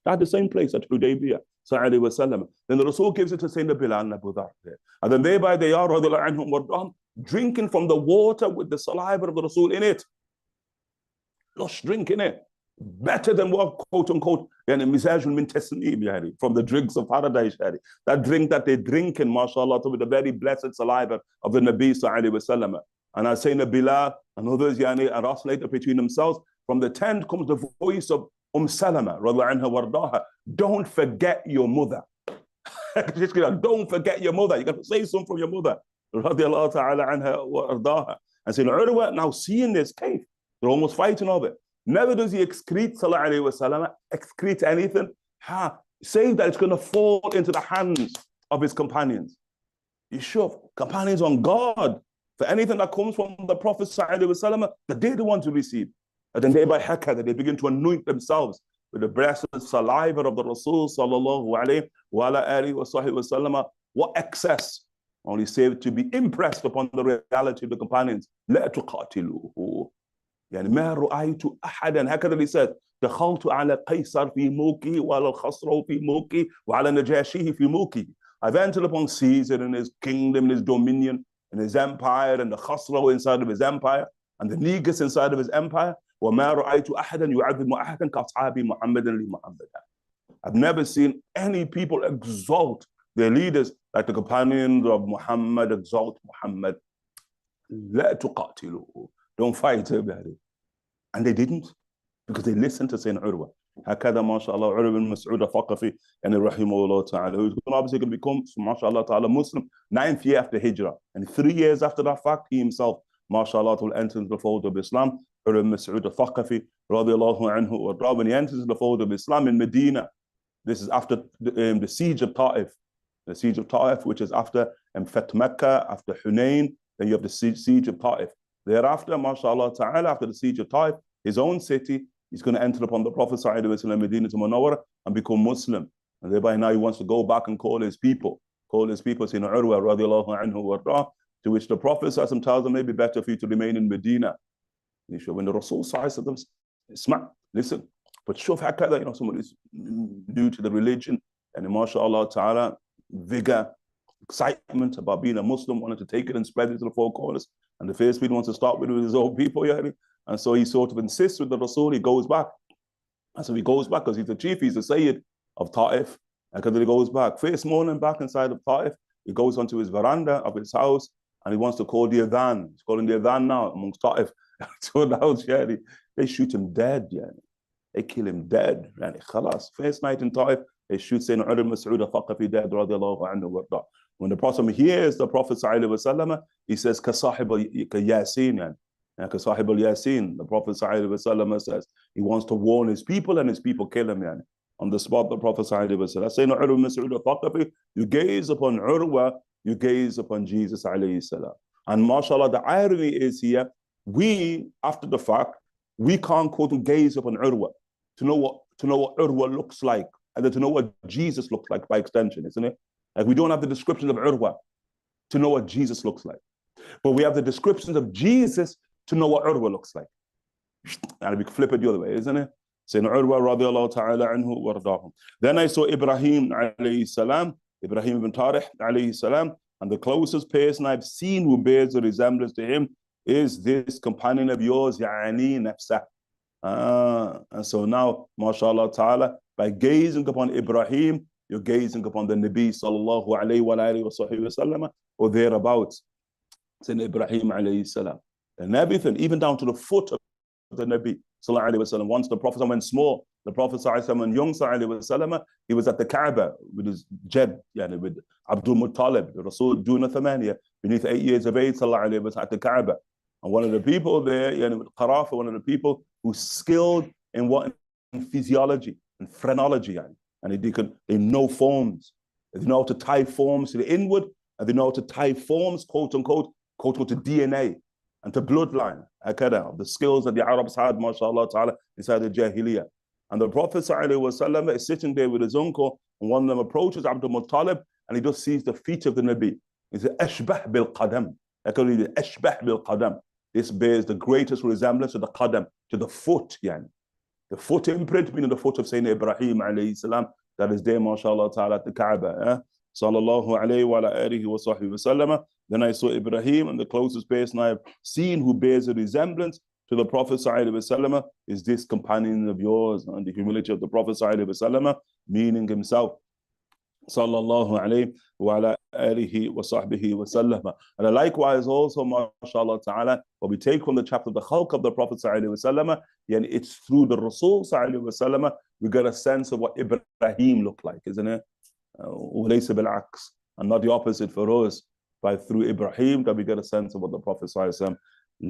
At the same place at Hudaybiyah. Then the Rasul gives it to Sayyidina Bilal and Abu Dhar. And then thereby they are drinking from the water with the saliva of the Rasul in it. Lush drinking it. Better than what, quote unquote, from the drinks of paradise. That drink that they drink in, mashallah, with the very blessed saliva of the Nabi. And I say Bilal and others are oscillating between themselves. From the tent comes the voice of Salama, anha wardaha. Don't forget your mother. Don't forget your mother. You got to say something from your mother. Radiallahu ta'ala anha wardaha. And Sayyidina Urwa, now seeing this case, they're almost fighting over it. Never does he excrete, sallallahu alayhi wa sallam, excrete anything. Say that it's going to fall into the hands of his companions. You sure? Companions on guard for anything that comes from the Prophet sallallahu alayhi wa sallam, that they're the ones to receive. And then they by hakada, they begin to anoint themselves with the blessed saliva of the Rasul sallallahu alayhi wa alihi wa sahbihi wa sallam. What excess? Only saved to be impressed upon the reality of the companions. لا تقاتلوه. يعني ما رأيت أحدا, هكذا he said, دخلت على قيصر في موكي وعلى الخسرو في موكي وعلى نجاشيه في موكي. I've entered upon Caesar and his kingdom and his dominion and his empire and the khasro inside of his empire and the negus inside of his empire. وما رأيت أحدا يعظم أحدا كأصحاب محمد لمحمد. I've never seen any people exalt their leaders, like the companions of Muhammad, exalt Muhammad. لا تقاتلوا. Don't fight about it. And they didn't, because they listened to Sayyidina Urwa. هكذا ما شاء الله Urwa bin Mas'ud al-Thaqafi, and rahimahullah ta'ala, who's obviously going to become, mashallah ta'ala, Muslim 9th year after Hijrah. And 3 years after that fact, he himself, mashallah, will enter into the fold of Islam. Urwa bin Mas'ud al-Thaqafi, radiallahu anhu, when he enters into the fold of Islam in Medina, this is after the siege of Ta'if. The siege of Ta'if, which is after Fath Mecca, after Hunayn, then you have the siege of Ta'if. Thereafter, mashallah ta'ala, after the siege of Ta'if, his own city, he's going to enter upon the Prophet sallallahu alaihi wasallam, Medina to Munawwara, and become Muslim. And thereby now he wants to go back and call his people, saying Urwa radiallahu anhu warda, to which the Prophet sallallahu alaihi wasallam tells them, maybe better for you to remain in Medina. When the Rasul sallallahu alaihi wasallam, listen, but shuf hakada, someone is new to the religion, and mashallah ta'ala, vigor, excitement about being a Muslim, wanted to take it and spread it to the four corners. And the first people wants to start with his own people, and so he sort of insists with the Rasul, he goes back. And so he goes back because he's the chief, he's the Sayyid of Ta'if. And because he goes back, first morning back inside of Ta'if, he goes onto his veranda of his house and he wants to call the Adhan. He's calling the Adhan now amongst Ta'if. So now, they shoot him dead, They kill him dead, Khalas. First night in Ta'if, they shoot Sayyidina Urwa bin Mas'ud al-Thaqafi dead, radiallahu anhu warda. When the Prophet hears the Prophet sallallahu alaihi wasallam, he says, Kasahib al-Yasin, Kasahib al-Yasin. The Prophet sallallahu alaihi wasallam says, he wants to warn his people and his people kill him, On the spot, the Prophet sallallahu alaihi wasallam, Sayyidina Urwa bin Mas'ud al-Thaqafi, you gaze upon Urwa, you gaze upon Jesus alayhi salam. And mashallah, the irony is here, we, after the fact, we can't quote and gaze upon Urwa to know what Urwa looks like, and then to know what Jesus looks like by extension, isn't it? Like we don't have the description of Urwa to know what Jesus looks like. But we have the descriptions of Jesus to know what Urwa looks like. And we can flip it the other way, isn't it? Saying Urwa radiallahu ta'ala anhu wardahum. Then I saw Ibrahim alayhi salam, Ibrahim ibn Tariq alayhi salam, and the closest person I've seen who bears a resemblance to him is this companion of yours, Ya'ani Nafsah. And so now, mashallah ta'ala, by gazing upon Ibrahim, you're gazing upon the Nabi sallallahu alayhi wa alihi wa sallam, or thereabouts. Sayyidina Ibrahim alayhi salam. And everything, even down to the foot of the Nabi sallallahu alayhi wa sallam. Once the Prophet went small, the Prophet sallallahu alayhi wa sallam, and young sallallahu alayhi wa sallam, he was at the Kaaba with his Jed, with Abdul Muttalib, the Rasul Duna Thamaniya, beneath 8 years of age, sallallahu alayhi wa sallam, at the Kaaba. And one of the people there, with Qarafa, one of the people who's skilled in physiology and phrenology, and they know forms. They know how to tie forms to the inward, and they know how to tie forms, quote unquote, to DNA and to bloodline. Of the skills that the Arabs had, mashallah ta'ala, inside the Jahiliyyah. And the Prophet ﷺ is sitting there with his uncle, and one of them approaches Abdul Muttalib, and he just sees the feet of the Nabi. He says, Ashbah bil Qadam. Ashbah bil Qadam. This bears the greatest resemblance to the Qadam, to the foot, The foot imprint, meaning the foot of Sayyidina Ibrahim alayhi salam, that is there, mashallah ta'ala, at the Kaaba. Sallallahu alayhi wa alihi wa sahbihi wa sallam. Then I saw Ibrahim, and the closest person I have seen who bears a resemblance to the Prophet sallallahu alayhi wa sallam is this companion of yours, and the humility of the Prophet sallallahu alayhi wa sallam, meaning himself. Sallallahu alayhi wa ala alihi wa sahbihi wa sallam. And likewise also, mashallah ta'ala, what we take from the chapter of the Khalq of the Prophet sallallahu alayhi wa sallam, it's through the Rasul sallallahu alayhi wa sallam, we get a sense of what Ibrahim looked like, isn't it? And not the opposite for us, by through Ibrahim that we get a sense of what the Prophet sallallahu alayhi wa sallam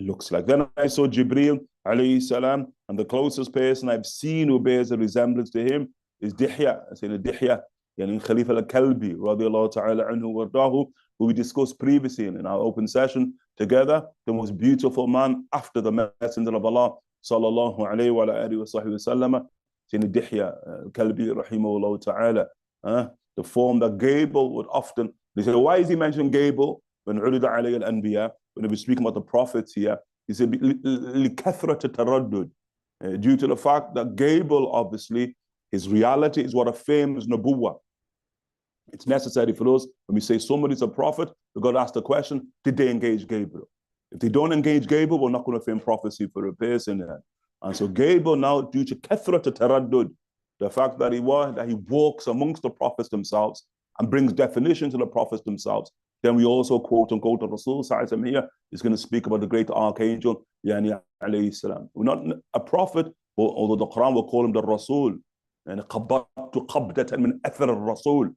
looks like. Then I saw Gabriel alayhi salam, and the closest person I've seen who bears a resemblance to him is Dihya. I say Dihya, Khalifa al-Kalbi, radiallahu ta'ala anhu wardahu, who we discussed previously in our open session together, the most beautiful man after the Messenger of Allah, sallallahu alayhi wa alihi wa sahbihi wa sallam, Dihya al-Kalbi, rahimahullah ta'ala. The form that Gabriel would often, they say, why is he mentioning Gabriel when Urida alayhi al-Anbiya, when we're speaking about the prophets here? He said, لِكَثْرَةِ تَرَدُّدٍ, due to the fact that Gabriel, obviously, his reality is what affirms Nubuwwah. It's necessary for us, when we say somebody's a prophet, we've got to ask the question, did they engage Gabriel? If they don't engage Gabriel, we're not going to affirm prophecy for a person. And so Gabriel now, due to kathrat taraddud, the fact that he walks amongst the prophets themselves, and brings definition to the prophets themselves. Then we also quote unquote the Rasul here is going to speak about the great archangel, Yani alayhi salam. We're not a prophet, although the Quran will call him the Rasul. And قبضت قبضة من أثر الرسول.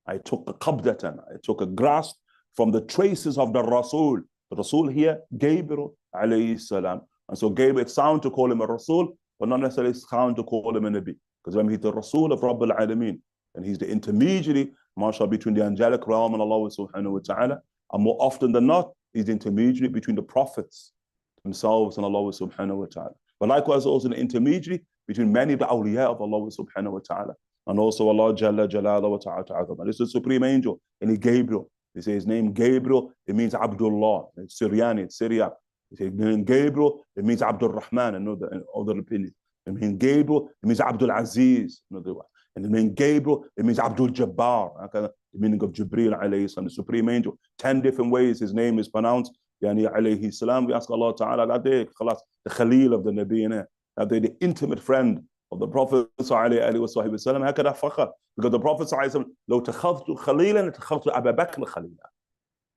I took a qabdatan, I took a grasp from the traces of the Rasul. The Rasul here, Gabriel alayhi salam. And so Gabriel, it's sound to call him a Rasul, but not necessarily sound to call him a Nabi. Because when he's the Rasul of Rabbil Alameen, and he's the intermediary, mashallah, between the angelic realm and Allah subhanahu wa ta'ala. And more often than not, he's the intermediary between the prophets themselves and Allah subhanahu wa ta'ala. But likewise also the intermediary between many of the awliya of Allah subhanahu wa ta'ala. And also Allah Jalla Jalala wa Ta'ala. This is the supreme angel, and he Gabriel. They say his name Gabriel, it means Abdullah. It's Syriani, it's Syria. They say his name Gabriel, it means Abdul Rahman, another opinion. It means Gabriel, it means Abdul Aziz, another one. And the name Gabriel, it means Abdul Jabbar, the meaning of Jibreel alayhi salam, the supreme angel. 10 different ways his name is pronounced. Yani alayhi salam. We ask Allah Ta'ala that day, the Khalil of the Nabi, that day, the intimate friend of the Prophet alayhi wa sallam. Because the Prophet sallallahu lo takhadtu khalilan takhadtu Abu Bakr khalila.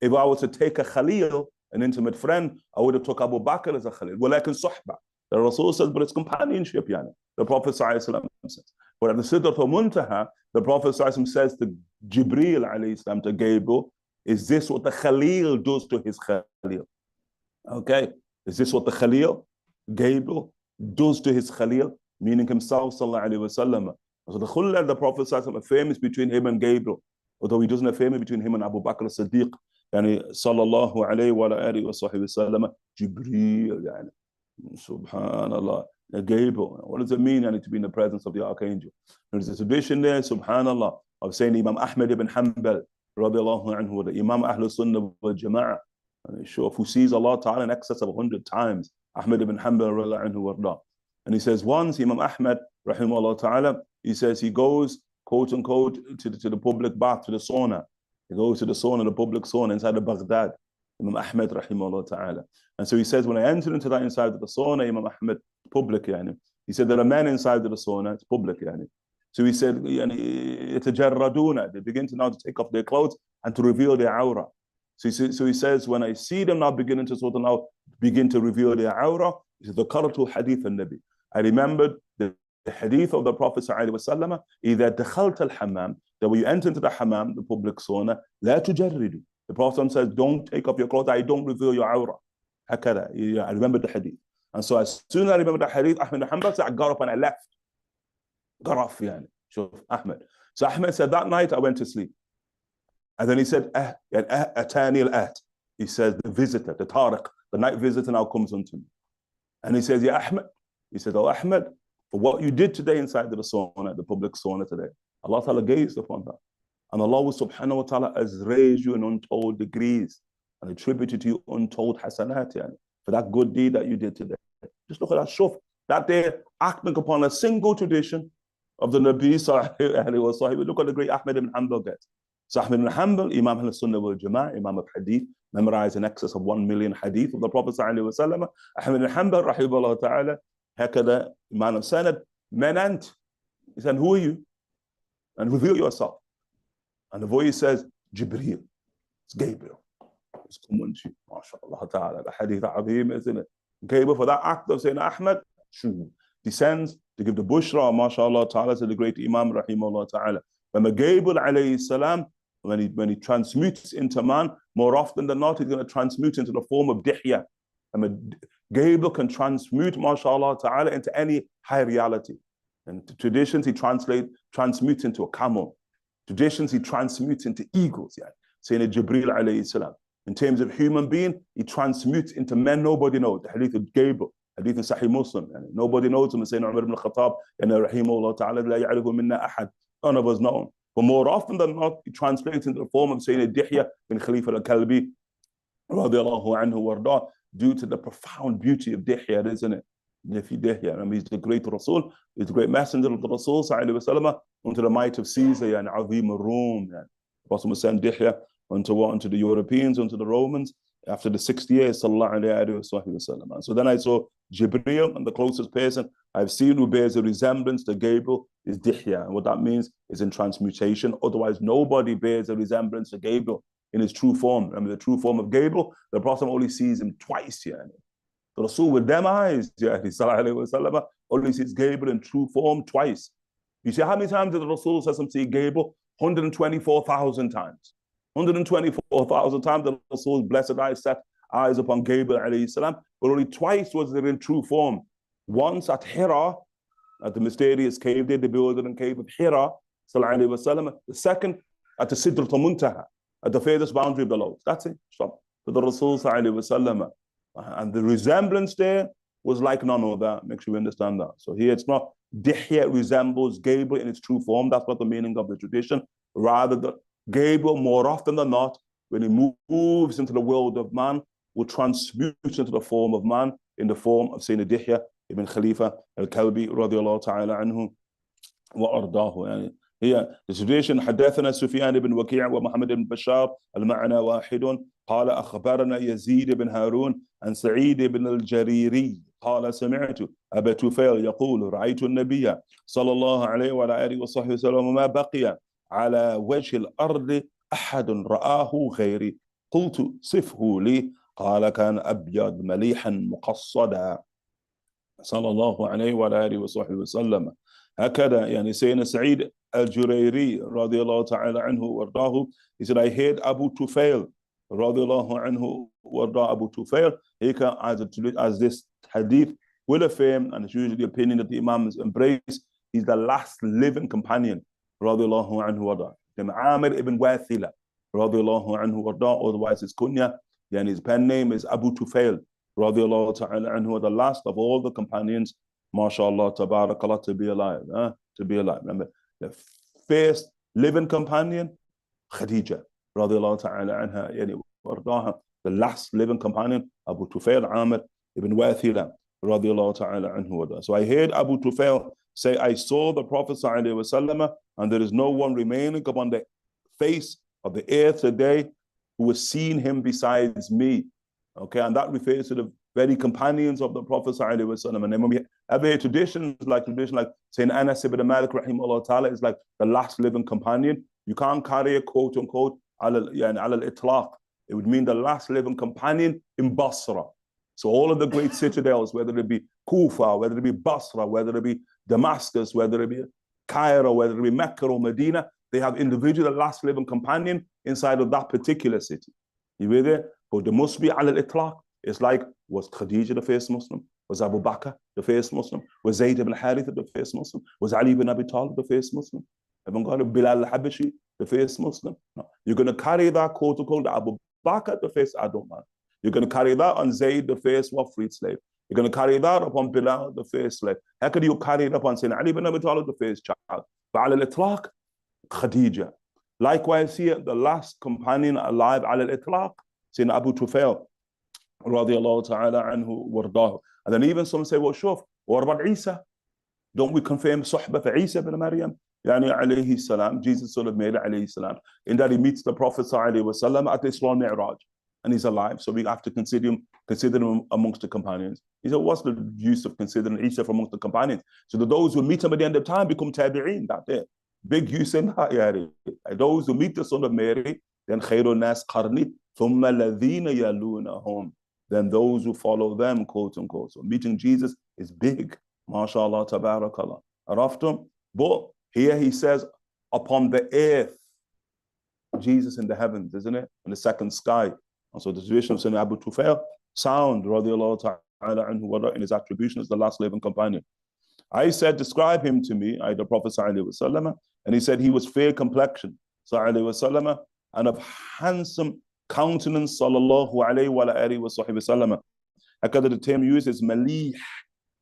If I was to take a Khalil, an intimate friend, I would have took Abu Bakr as a Khalil. Walakin suhba. The Rasul says, but it's companionship, yani. The Prophet sallallahu says. But at the Sidratul Muntaha, the Prophet sallallahu says to Jibreel alayhi salam, to Gabriel, is this what the Khalil does to his Khalil? Okay? Is this what the Khalil, Gabriel, does to his Khalil? Meaning himself, sallallahu alayhi wa sallam. So the Khullah, the Prophet sallallahu affirm is between him and Gabriel, although he doesn't affirm it between him and Abu Bakr as-Siddiq. Yani, sallallahu alayhi wa alihi wa sallam, Jibreel, yani. Subhanallah. Gabriel. What does it mean, yani, to be in the presence of the archangel? There's a tradition there, subhanallah, of saying Imam Ahmad ibn Hanbal, radiallahu anhu, the Imam Ahlul Sunnah wal Jama'ah, who sees Allah Ta'ala in excess of 100 times. Ahmad ibn Hanbal, radiallahu anhu, warda. And he says once, Imam Ahmad, rahimahullah ta'ala, he says he goes, quote unquote, to the public bath, to the sauna. He goes to the sauna, the public sauna inside of Baghdad. Imam Ahmad, rahimahullah ta'ala. And so he says, when I entered into that inside of the sauna, Imam Ahmad, public, yani. He said, there are men inside of the sauna, it's public, yani. So he said, yani, they begin to now to take off their clothes and to reveal their aura. So he says, when I see them now beginning to sort of now begin to reveal their aura, he said, the Qaratul Hadith al-Nabi. I remembered the hadith of the Prophet ﷺ, إِذَا دَخَلْتَ الْحَمَّامِ, that when you enter into the hammam, the public sauna, لَا تُجَرِّدُ. The Prophet says, don't take off your clothes, I don't reveal your aura. هكذا. I remember the hadith. And so as soon as I remember the hadith, Ahmed Hanbal said, I got up and I left. Got off, yani. Sure, Ahmed. So Ahmed said, that night I went to sleep. And then he said, Atani al-At. He says, the visitor, the Tariq, the night visitor now comes unto me. And he says, yeah, Ahmed. He said, oh, Ahmed, for what you did today inside the sauna, the public sauna today, Allah Ta'ala gazed upon that. And Allah subhanahu wa ta'ala has raised you in untold degrees and attributed to you untold hasanat, yani, for that good deed that you did today. Just look at that shuf. That day, acting upon a single tradition of the Nabi sallallahu alayhi wa sallam. Look at the great Ahmed ibn Hanbal gets. So Ahmed ibn Hanbal, Imam al-Sunnah wal Jama'ah, Imam of Hadith, memorized in excess of 1 million hadith of the Prophet sallallahu alayhi wa sallam. Ahmed ibn Hanbal, rahimahullah ta'ala, هكذا man of sanad, men ant. He said, who are you? And reveal yourself. And the voice says, Jibreel. It's Gabriel. It's coming to you. MashaAllah ta'ala. The hadith azim, isn't it? Gabriel, for that act of saying Ahmed, descends to give the bushra, MashaAllah ta'ala, to the great Imam, rahimahullah ta'ala. When the Gabriel alayhi salam, when he transmutes into man, more often than not, he's going to transmute into the form of dihya. And Gabriel can transmute, mashallah ta'ala, into any high reality. And traditions he transmutes into a camel. Traditions he transmutes into eagles, yeah. Saying a Jibreel alayhi salam. In terms of human being, he transmutes into men nobody knows. The hadith of Gabriel, hadith in Sahih Muslim. Yani nobody knows him. Saying Umar ibn al-Khattab, rahimahullah ta'ala, la ya'rifu minna ahad. None of us know him. But more often than not, he translates into the form of saying a Dihya bin Khalifa al-Kalbi, radiallahu anhu warda, due to the profound beauty of Dihya, isn't it? Dihya. I mean, he's the great Rasul, he's the great messenger of the Rasul, sallallahu alayhi wa sallam, unto the might of Caesar, and Azim al-Rum. The Prophet sent Dihya unto the Europeans, unto the Romans, after the 60 years, sallallahu alayhi wa sallam. So then I saw Gabriel, and the closest person I've seen who bears a resemblance to Gabriel is Dihya. And what that means is in transmutation. Otherwise, nobody bears a resemblance to Gabriel in his true form. Remember, the true form of Gabriel, the Prophet only sees him twice. Yeah. The Rasul with them eyes, yeah, sallallahu alayhi wa sallam, only sees Gabriel in true form twice. You see how many times did the Rasul see Gabriel? 124,000 times. 124,000 times the Rasul's blessed eyes set eyes upon Gabriel alayhi salam, but only twice was it in true form. Once at Hira, at the mysterious cave, they built in cave of Hira, sallallahu alayhi wa sallam. The second at the Sidrat al-Muntaha, at the furthest boundary of the Lord. That's it. Stop. To the Rasul sallallahu alayhi wa sallam. And the resemblance there was like none other. Make sure we understand that. So here it's not Dihya resembles Gabriel in its true form. That's not the meaning of the tradition. Rather, the Gabriel, more often than not, when he moves into the world of man, will transmute into the form of man in the form of Sayyidina Dihya ibn Khalifa al-Kalbi radiyallahu ta'ala anhu wa ardahu. هي the tradition حدثنا سفيان بن وكيع ومحمد بن بشار المعنى واحد قال أخبرنا يزيد بن هارون عن سعيد بن الجريري قال سمعت أبا توفيل يقول رأيت النبي صلى الله عليه وعلى آله وصحبه وسلم ما بقي على وجه الأرض أحد رآه غيري قلت صفه لي قال كان أبيض مليحا مقصدا صلى الله عليه وعلى آله وصحبه وسلم. هكذا يعني سيدنا سعيد الجريري رضي الله تعالى عنه وارضاه, he said, I heard Abu Tufail رضي الله عنه وارضاه. Abu Tufail, as this hadith will affirm, and it's usually the opinion that the Imams embrace, he's the last living companion رضي الله عنه وارضاه. Amir ibn Wathila رضي الله عنه وارضاه, otherwise his kunya, and his pen name is Abu Tufail رضي الله تعالى عنه, the last of all the companions, mashallah, tabarakallah, to be alive. To be alive. Remember, the first living companion, Khadija, radiallahu ta'ala anha, yani wardaha. The last living companion, Abu Tufail Amir ibn Wathila, radiallahu ta'ala anhu. So I heard Abu Tufail say, I saw the Prophet sallallahu alaihi wasallam, and there is no one remaining upon the face of the earth today who has seen him besides me. Okay, and that refers to the very companions of the Prophet sallallahu alaihi wasallam. And then when we ever hear traditions like saying Anas ibn Malik rahimahullah ta'ala is like the last living companion, you can't carry a quote unquote al-itlaq. It would mean the last living companion in Basra. So all of the great citadels, whether it be Kufa, whether it be Basra, whether it be Damascus, whether it be Cairo, whether it be Mecca or Medina, they have individual last living companion inside of that particular city. You with it? But there must be al-itlaq. It's like, was Khadija the first Muslim? Was Abu Bakr the first Muslim? Was Zayd ibn Haritha the first Muslim? Was Ali ibn Abi Talib the first Muslim? Haven't got Bilal al-Habashi the first Muslim? No. You're going to carry that quote unquote Abu Bakr the first Adam man. You're going to carry that on Zayd the first freed slave. You're going to carry that upon Bilal the first slave. How could you carry it upon saying Ali ibn Abi Talib the first child? But al-itlaq, Khadija. Likewise here, the last companion alive al-itlaq, saying Abu Tufail radiallahu ta'ala anhu wardahu. And then even some say, well, shuf, what about Isa? Don't we confirm suhbah for Isa ibn Maryam? Yani alayhi salam, Jesus son of Mary alayhi salam, in that he meets the Prophet sallallahu alayhi wasallam at the Isra Mi'raj, and he's alive. So we have to consider him amongst the companions. He said, what's the use of considering Isa from amongst the companions? So that those who meet him at the end of time become tabi'een, that day. Big use in that, yani. Those who meet the son of Mary, then khairun nas qarni, thumma ladhina yalunahum. Then those who follow them, quote unquote. So meeting Jesus is big. MashaAllah, tabarakallah. Araftum? But here he says, upon the earth, Jesus in the heavens, isn't it? In the second sky. And so the situation of Sayyidina Abu Tufail, sound, radiallahu ta'ala anhu, in his attribution as the last living companion. I said, describe him to me, the Prophet sallallahu alaihi wasallam, and he said he was fair complexion, sallallahu alaihi wasallam, and of handsome countenance, sallallahu alayhi wa alihi wa sahbihi wasallam. Hakada, the term used is malih,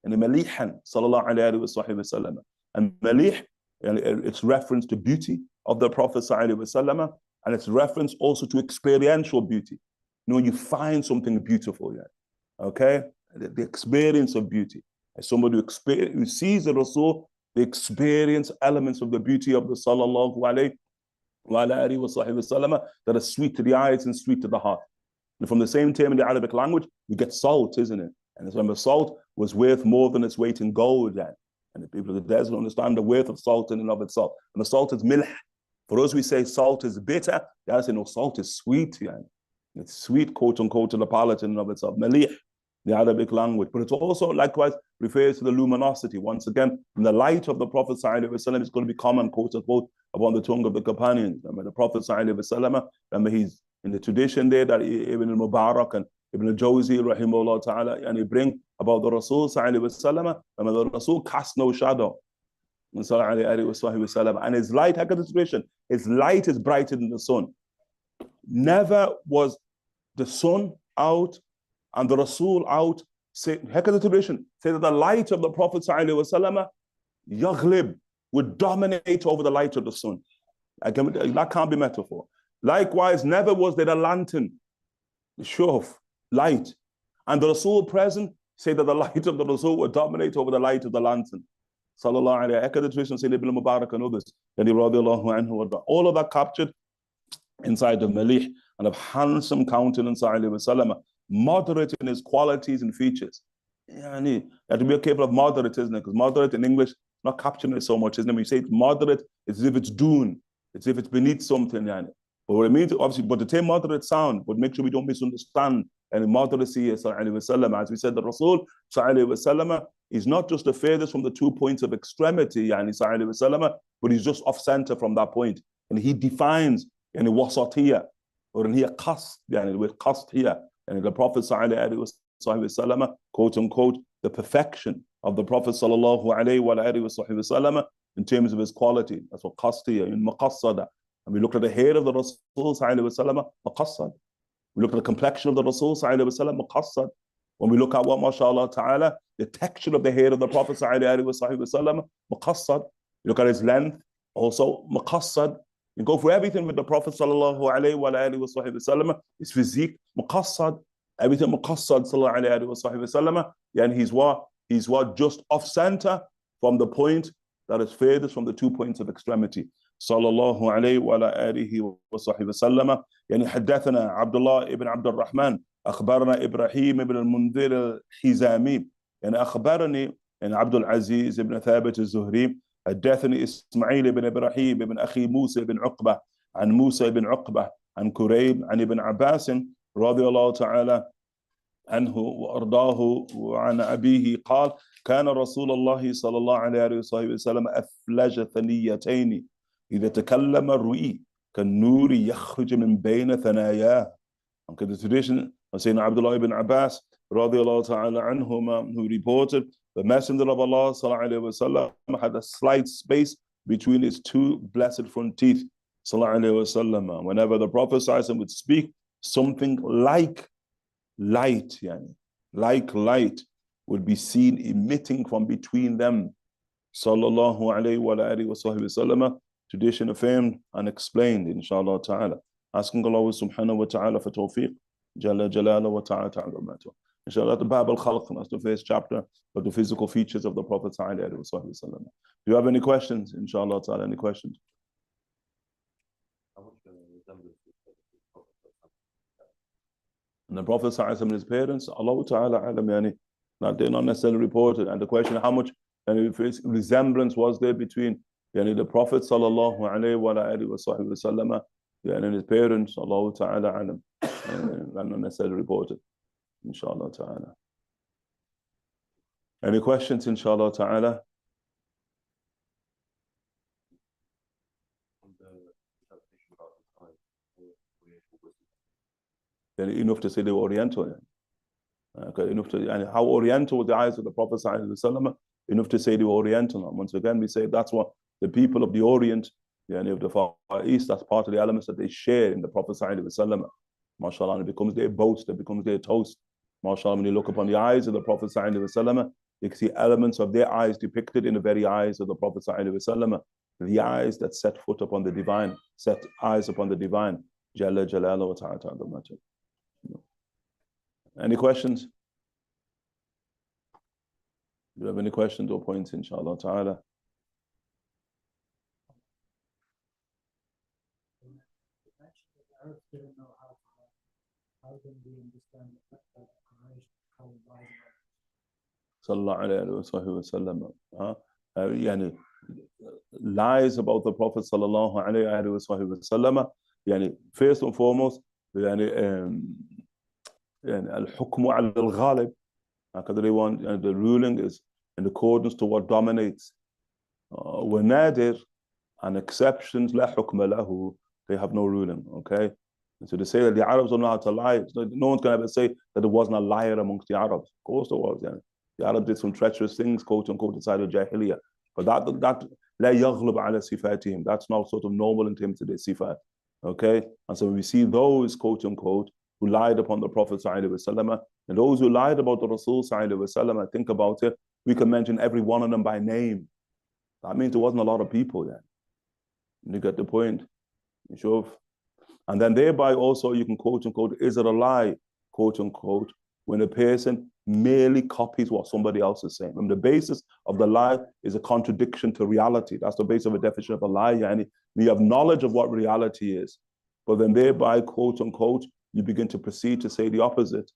and malihan, sallallahu alayhi wa sahbihi wasallam. And malih, it's reference to beauty of the Prophet sallallahu alayhi wasallam, and it's reference also to experiential beauty. You know, you find something beautiful, yeah. Okay? The experience of beauty. As somebody who sees the Rasul, they experience elements of the beauty of the sallallahu alayhi wa alihi wa sahbihi wasallam that are sweet to the eyes and sweet to the heart. And from the same term in the Arabic language, you get salt, isn't it? And remember, salt was worth more than its weight in gold. Yeah? And the people of the desert understand the worth of salt in and of itself. And the salt is milh. For us, we say salt is bitter. They say, no, salt is sweet. Yeah? It's sweet, quote unquote, to the palate in and of itself. Malih, the Arabic language. But it's also likewise refers to the luminosity. Once again, the light of the Prophet ﷺ is going to be common, quote unquote, upon the tongue of the companions. Remember, the Prophet ﷺ, remember, he's in the tradition there that Ibn al-Mubarak and Ibn al-Jawzi, rahimahullah ta'ala, and he bring about the Rasul ﷺ, remember, the Rasul cast no shadow. And his light, how can the situation? His light is brighter than the sun. Never was the sun out and the Rasul out. Say, heck of the tradition. Say that the light of the Prophet ﷺ, yaghlib, would dominate over the light of the sun. Again, that can't be metaphor. Likewise, never was there a lantern, shuf, light, and the Rasul present. Say that the light of the Rasul would dominate over the light of the lantern. Sallallahu alayhi. Heck of the tradition. Say Ibn Mubarak and others. All of that captured inside of Malih and of handsome countenance, moderate in his qualities and features. You have to be careful of moderate, isn't it? Because moderate in English, not capturing it so much, isn't it? When you say it's moderate, it's as if it's dune, it's as if it's beneath something. But what it means, obviously, but the term moderate sound, but make sure we don't misunderstand any moderacy, as we said, the Rasul is not just the furthest from the 2 points of extremity, but he's just off center from that point. And he defines in wasatiyya, or in here qasd, with qasd here. And the Prophet quote unquote, the perfection of the Prophet in terms of his quality. That's what qasd here, in maqassada. And we look at the hair of the Rasul maqassad. We look at the complexion of the Rasul maqassad. When we look at what, mashallah ta'ala, the texture of the hair of the Prophet maqassad. You look at his length, also maqassad. You go for everything with the Prophet sallallahu alaihi wasallam. His physique, muqassad, everything muqassad sallallahu alaihi wasallam. And he's what just off center from the point that is furthest from the 2 points of extremity. Sallallahu alaihi wa alihi wa sahbihi wasallam. Yani حدثنا عبد الله ابن عبد الرحمن أخبرنا إبراهيم ابن المنذر الحزامي يعني أخبرني يعني عبد العزيز ابن ثابت الزهري حدثني إسماعيل بن إبراهيم بن أخي موسى بن عقبة عن موسى بن عقبة عن كريب عن ابن عباس رضي الله تعالى عنه وأرضاه وعن أبيه قال كان رسول الله صلى الله عليه وسلم أفلج ثنيتين إذا تكلم الرؤي كالنور يخرج من بين ثناياه. Okay, the tradition of Sayyidina Abdullah ibn Abbas رضي الله تعالى عنهما, who reported the Messenger of Allah sallallahu alaihi wasallam had a slight space between his two blessed front teeth. Sallallahu alaihi wasallam. Whenever the Prophet sallallahu alaihi wasallam would speak, something like light would be seen emitting from between them. Sallallahu alaihi wasallam. Tradition affirmed and explained, inshallah ta'ala. Asking Allah subhanahu wa ta'ala for tawfiq. Jalla jalala wa ta'ala ta'ala. Inshallah, the Bab al-Khalq, that's the first chapter of the physical features of the Prophet sallallahu alaihi wasallam. Do you have any questions? Inshallah ta'ala, any questions? And the Prophet sallallahu alaihi wasallam and his parents, Allah ta'ala alam, yani, they're not necessarily reported. And the question, how much resemblance was there between the Prophet sallallahu alaihi wasallam and his parents, Allah ta'ala alam, not necessarily reported. Inshallah ta'ala. Any questions, inshallah ta'ala? Enough to say they were Oriental. Okay, enough to, and how Oriental were the eyes of the Prophet sallallahu alaihi wasallam? Enough to say they were Oriental. And once again, we say that's what the people of the Orient, of the Far East, that's part of the elements that they share in the Prophet sallallahu alaihi wasallam. MashaAllah, it becomes their boast, it becomes their toast. MashaAllah, when you look upon the eyes of the Prophet sallallahu alaihi wasallam, you can see elements of their eyes depicted in the very eyes of the Prophet sallallahu alaihi wasallam. The eyes that set foot upon the divine, set eyes upon the divine. Jalla Jalala wa ta'ala. Any questions? Do you have any questions or points, inshallah ta'ala? Arabs didn't know how to Sallallahu alayhi wa sallam. Yani lies about the Prophet sallallahu alayhi wa sallam. Yani first and foremost, يعني الحكم على الغالب. They want the ruling is in accordance to what dominates. ونادر and exceptions لا حكم له, they have no ruling. Okay, and so to say that the Arabs don't know how to lie, no one's going to ever say that there wasn't a liar amongst the Arabs. Of course there was. Yeah. The Arabs did some treacherous things, quote unquote, inside of Jahiliyyah, but that لا يغلب على صفاتهم. That's not sort of normal in terms of their sifat. Okay, and so when we see those, quote unquote, who lied upon the Prophet ﷺ, and those who lied about the Rasul ﷺ, think about it, we can mention every one of them by name. That means there wasn't a lot of people. Yeah. You get the point? You sure? And then thereby also you can quote unquote, is it a lie, quote unquote, when a person merely copies what somebody else is saying. And the basis of the lie is a contradiction to reality. That's the basis of a definition of a lie. Yani, you have knowledge of what reality is, but then thereby, quote unquote, you begin to proceed to say the opposite.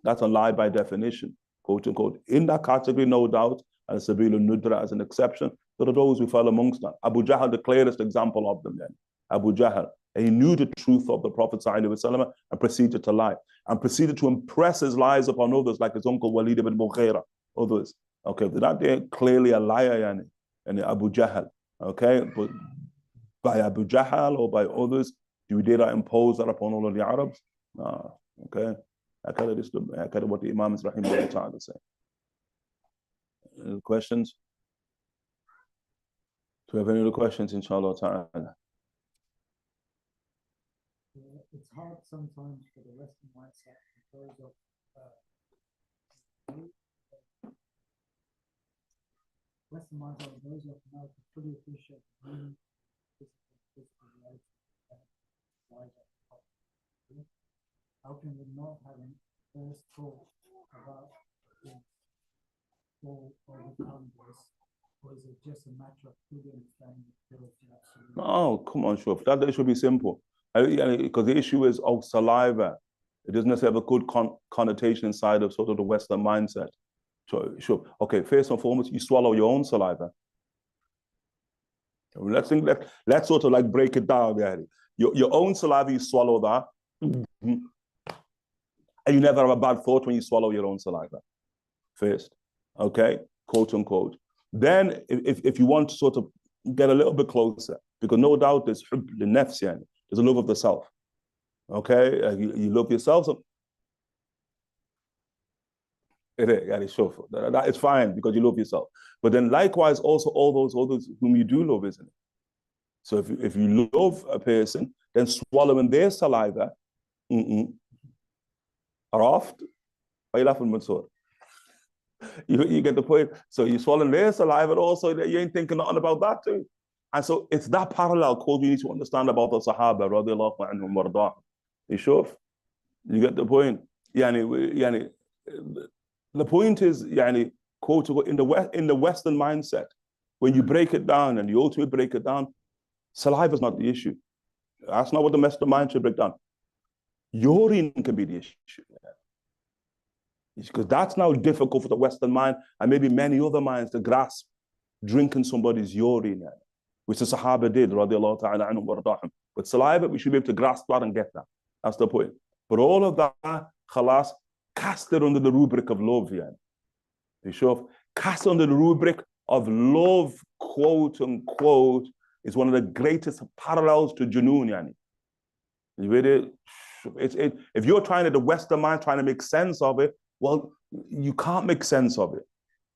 That's a lie by definition, quote unquote. In that category, no doubt, and Sabil al-Nudra as an exception, there are those who fell amongst them. Abu Jahl, the clearest example of them then. Abu Jahl, he knew the truth of the Prophet ﷺ and proceeded to lie, and proceeded to impress his lies upon others, like his uncle Walid ibn Mughira, others. Okay, that they're clearly a liar, yani, and Abu Jahl. Okay, but by Abu Jahl or by others, do we dare not impose that upon all of the Arabs? No. Okay, I kind of what the Imam is rahimahullah ta'ala say. Any questions? Do we have any other questions, inshallah ta'ala? It's hard sometimes for the Western mindset because of Western mindset of those of now to fully appreciate the meaning of physical reality and wider. How can we not have a first thought about or overcome this? Or is it just a matter of fully understanding the absolute? Oh, come on, Shuf. That should be simple. Because the issue is, saliva. It doesn't necessarily have a good connotation inside of sort of the Western mindset. So, sure. Okay, first and foremost, you swallow your own saliva. Let's sort of like break it down. Yeah. Your own saliva, you swallow that. And you never have a bad thought when you swallow your own saliva. First. Okay, quote unquote. Then, if you want to sort of get a little bit closer, because no doubt there's hubb li-nafs, there's a love of the self. Okay, you love yourself. So that is fine because you love yourself. But then likewise, also all those others whom you do love, isn't it? So if you love a person, then swallowing their saliva are off. Why are you laughing, Mansoor? You get the point. So you swallow their saliva, and also you ain't thinking nothing about that too. And so it's that parallel code you need to understand about the Sahaba, radiallahu anhum warḍahum. You sure? You get the point? The point is, quote unquote, in the Western mindset, when you break it down and you ultimately break it down, saliva is not the issue. That's not what the Western mind should break down. Urine can be the issue. Because that's now difficult for the Western mind and maybe many other minds to grasp drinking somebody's urine, which the Sahaba did, radiallahu ta'ala anhum warḍahum. But saliva, we should be able to grasp that and get that. That's the point. But all of that, khalas, cast it under the rubric of love, You sure? Cast under the rubric of love, quote unquote, is one of the greatest parallels to Junoon, You read it? If you're trying to, the Western mind, trying to make sense of it, well, you can't make sense of it.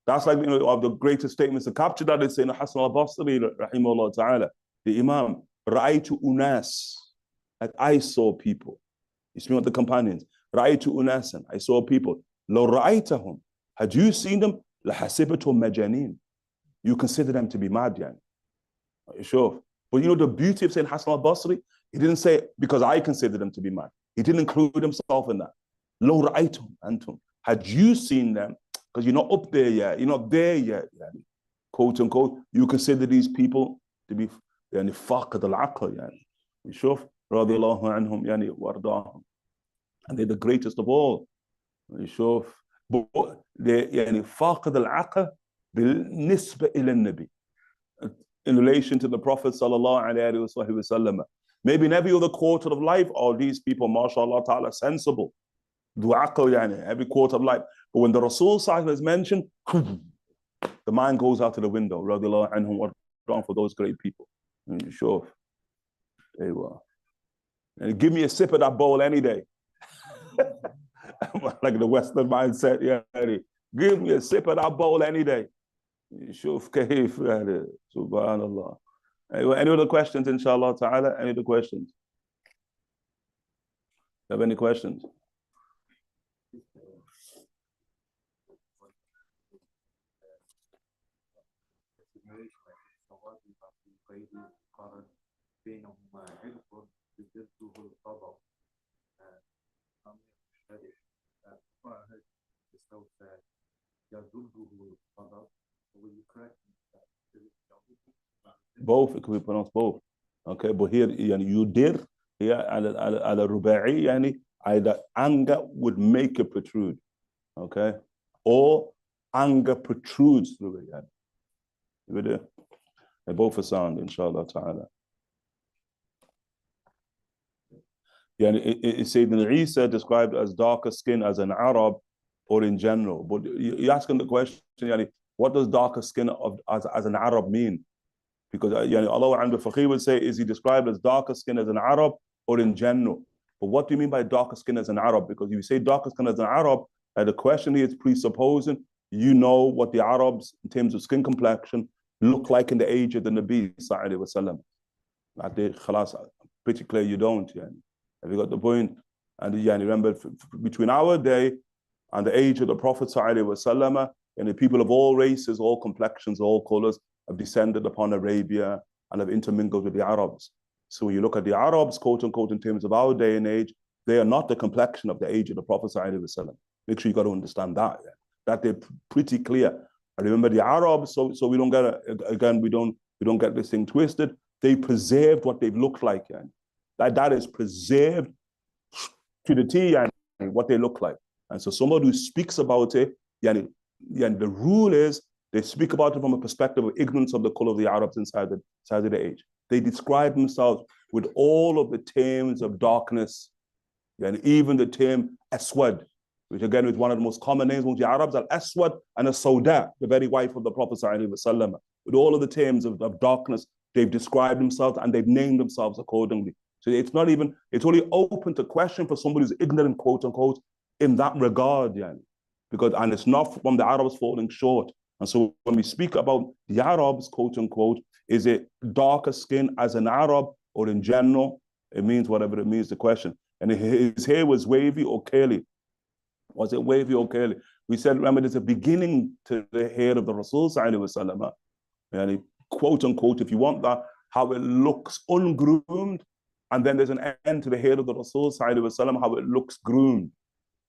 That's like, of the greatest statements to capture that is saying Hasan al-Basri, rahimahullah ta'ala, the Imam, Ra'aytu unas, like I saw people. You speak with the companions. Ra'aytu unasan, I saw people. Law ra'aytahum, had you seen them? Lahasibatum majanin. You consider them to be mad, Are you sure? But the beauty of saying Hasan al-Basri, he didn't say, because I consider them to be mad. He didn't include himself in that. Law ra'aytum antum. Had you seen them, because you're not up there yet, you're not there yet, quote unquote, you consider these people to be faqad al-aql, You sure? Radiallahu anhum, warḍahum. and they're the greatest of all. يشوف يعني فاقد العقل بالنسبة إلى النبي in relation to the Prophet sallallahu alaihi wasallam. Maybe in every other quarter of life, all these people, mashallah ta'ala, sensible. Du'aql yani, every quarter of life. But when the Rasul sallallahu is mentioned, the mind goes out to the window. Radiallahu anhum wa wrong for those great people. Sure. There you are. And give me a sip of that bowl any day. Like the Western mindset, yeah. Give me a sip of that bowl any day. Shuf kayf, subhanallah. Any other questions, inshallah ta'ala? Any other questions? Have any questions? Both, it could be pronounced both. Okay, but here you did here على الرباعي يعني either anger would make it protrude, okay, or anger protrudes through it. Yani. They both are sound, inshallah ta'ala. Yani, Sayyidina Isa described as darker skin as an Arab or in general. But you're asking the question, yani, what does darker skin as an Arab mean? Because Allah and the Faqih would say, is he described as darker skin as an Arab or in general? But what do you mean by darker skin as an Arab? Because if you say darker skin as an Arab, the question here is presupposing you know what the Arabs, in terms of skin complexion, look like in the age of the Nabi sallallahu alaihi wasallam. Pretty clear you don't. Yani. Have you got the point? And remember, between our day and the age of the Prophet sallallahu alaihi wasallam, and the people of all races, all complexions, all colors have descended upon Arabia and have intermingled with the Arabs. So when you look at the Arabs, quote unquote, in terms of our day and age, they are not the complexion of the age of the Prophet sallallahu alaihi wasallam. Make sure you got to understand that. Yeah. That they're pretty clear. I remember the Arabs, so we don't get again, we don't get this thing twisted. They preserved what they've looked like, yeah. That is preserved to the T, and what they look like. And so somebody who speaks about it, the rule is they speak about it from a perspective of ignorance of the color of the Arabs inside the age. They describe themselves with all of the terms of darkness, and even the term aswad, which again is one of the most common names among the Arabs, al-aswad and al-sawda, the very wife of the Prophet ﷺ. With all of the terms of darkness, they've described themselves and they've named themselves accordingly. So it's only open to question for somebody who's ignorant, quote unquote, in that regard, and it's not from the Arabs falling short. And so when we speak about the Arabs, quote unquote, is it darker skin as an Arab or in general? It means whatever it means, the question. And his hair was wavy or curly. Was it wavy or curly? We said, remember, there's a beginning to the hair of the Rasul sallallahu alaihi wasallam. And quote unquote, if you want that, how it looks ungroomed, and then there's an end to the hair of the Rasul sallallahu alaihi wasallam, how it looks groomed.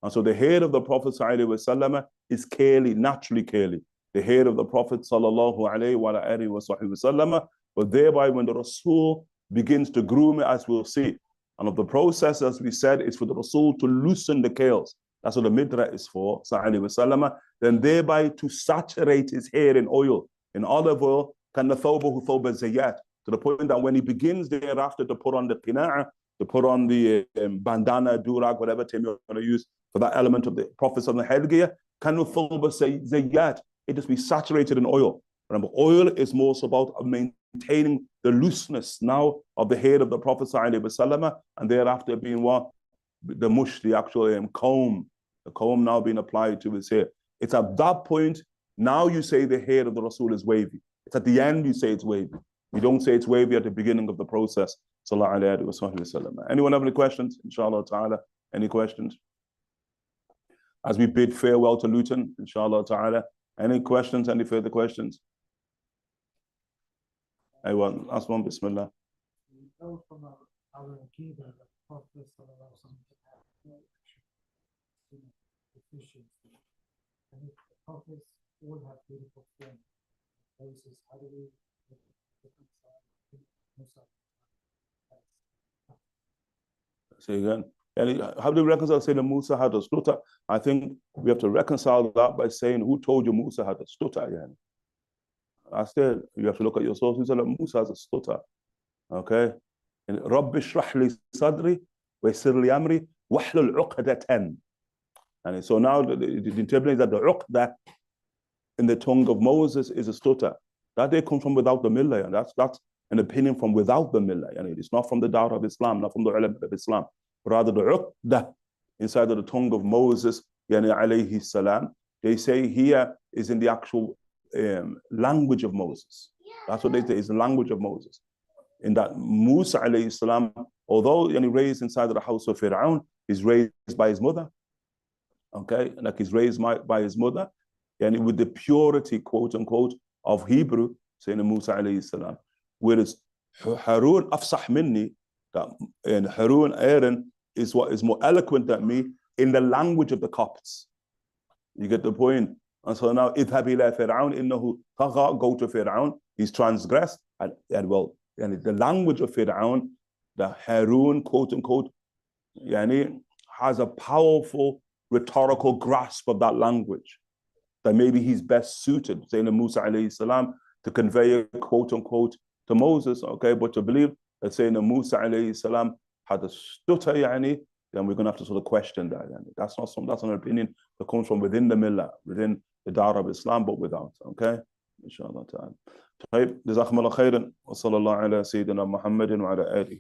And so the hair of the Prophet sallallahu alaihi wasallam is curly, naturally curly. The hair of the Prophet sallallahu alaihi wasallam, but thereby when the Rasul begins to groom it, as we'll see, and of the process, as we said, is for the Rasul to loosen the curls. That's what the midra is for, sallallahu alaihi wasallam. Then thereby to saturate his hair in oil, in olive oil, kana thawbahu thawba zayyat, to the point that when he begins thereafter to put on the qina'a, to put on the bandana, durag, whatever term you're going to use for that element of the Prophet's on the headgear, kana thawba zayyat, it just be saturated in oil. Remember, oil is more so about maintaining the looseness now of the hair of the Prophet sallallahu alaihi wasallam, and thereafter being what? The mush, the actual comb, the comb now being applied to his hair. It's at that point, now you say the hair of the Rasul is wavy. It's at the end you say it's wavy. You don't say it's wavy at the beginning of the process. Sallallahu alaihi wasallam. Anyone have any questions? Inshallah ta'ala. Any questions? As we bid farewell to Luton, inshallah ta'ala. Any questions? Any further questions? Anyone? Last one, bismillah. We know from our Aqidah that the Prophet sallallahu alaihi wasallam had deficiency. And if the prophets all have beautiful form faces, how do we reconcile? Say again. And how do we reconcile saying that Musa had a stutter? I think we have to reconcile that by saying, who told you Musa had a stutter? Yani? I said, you have to look at your sources and like, Musa has a stutter. Okay? And Rabbi shrah li sadri wa yassir li amri wahlul uqdatan. And so now the interpretation is that the uqda in the tongue of Moses is a stutter. That they come from without the millah, and that's an opinion from without the millah. And it's not from the dawah of Islam, not from the ulama of Islam. Rather, the uqda inside of the tongue of Moses, yani alayhi salam, they say here is in the actual language of Moses. That's what they say, is the language of Moses. In that Musa alayhi salam, although raised inside of the house of Fir'aun, he's raised by his mother. Okay, like he's raised by his mother, and with the purity, quote unquote, of Hebrew, saying Musa alayhi salam. Whereas Harun afsah minni, and Harun, Aaron, is what is more eloquent than me in the language of the Copts. You get the point? And so now, idhab ila Fir'aun innahu tagha, go to Fir'aun, he's transgressed, and the language of Fir'aun, the Harun, quote unquote, has a powerful rhetorical grasp of that language, that maybe he's best suited, saying to Musa alayhi salam, to convey it, quote unquote, to Moses, okay? But to believe that saying that Musa alayhi salam had a stutter, then we're going to have to sort of question that. That's an opinion that comes from within the millah, within the dawah of Islam, but without, okay? Inshallah ta'ala. طيب, جزاكم الله خيرا وصلى الله على سيدنا محمد وعلى آله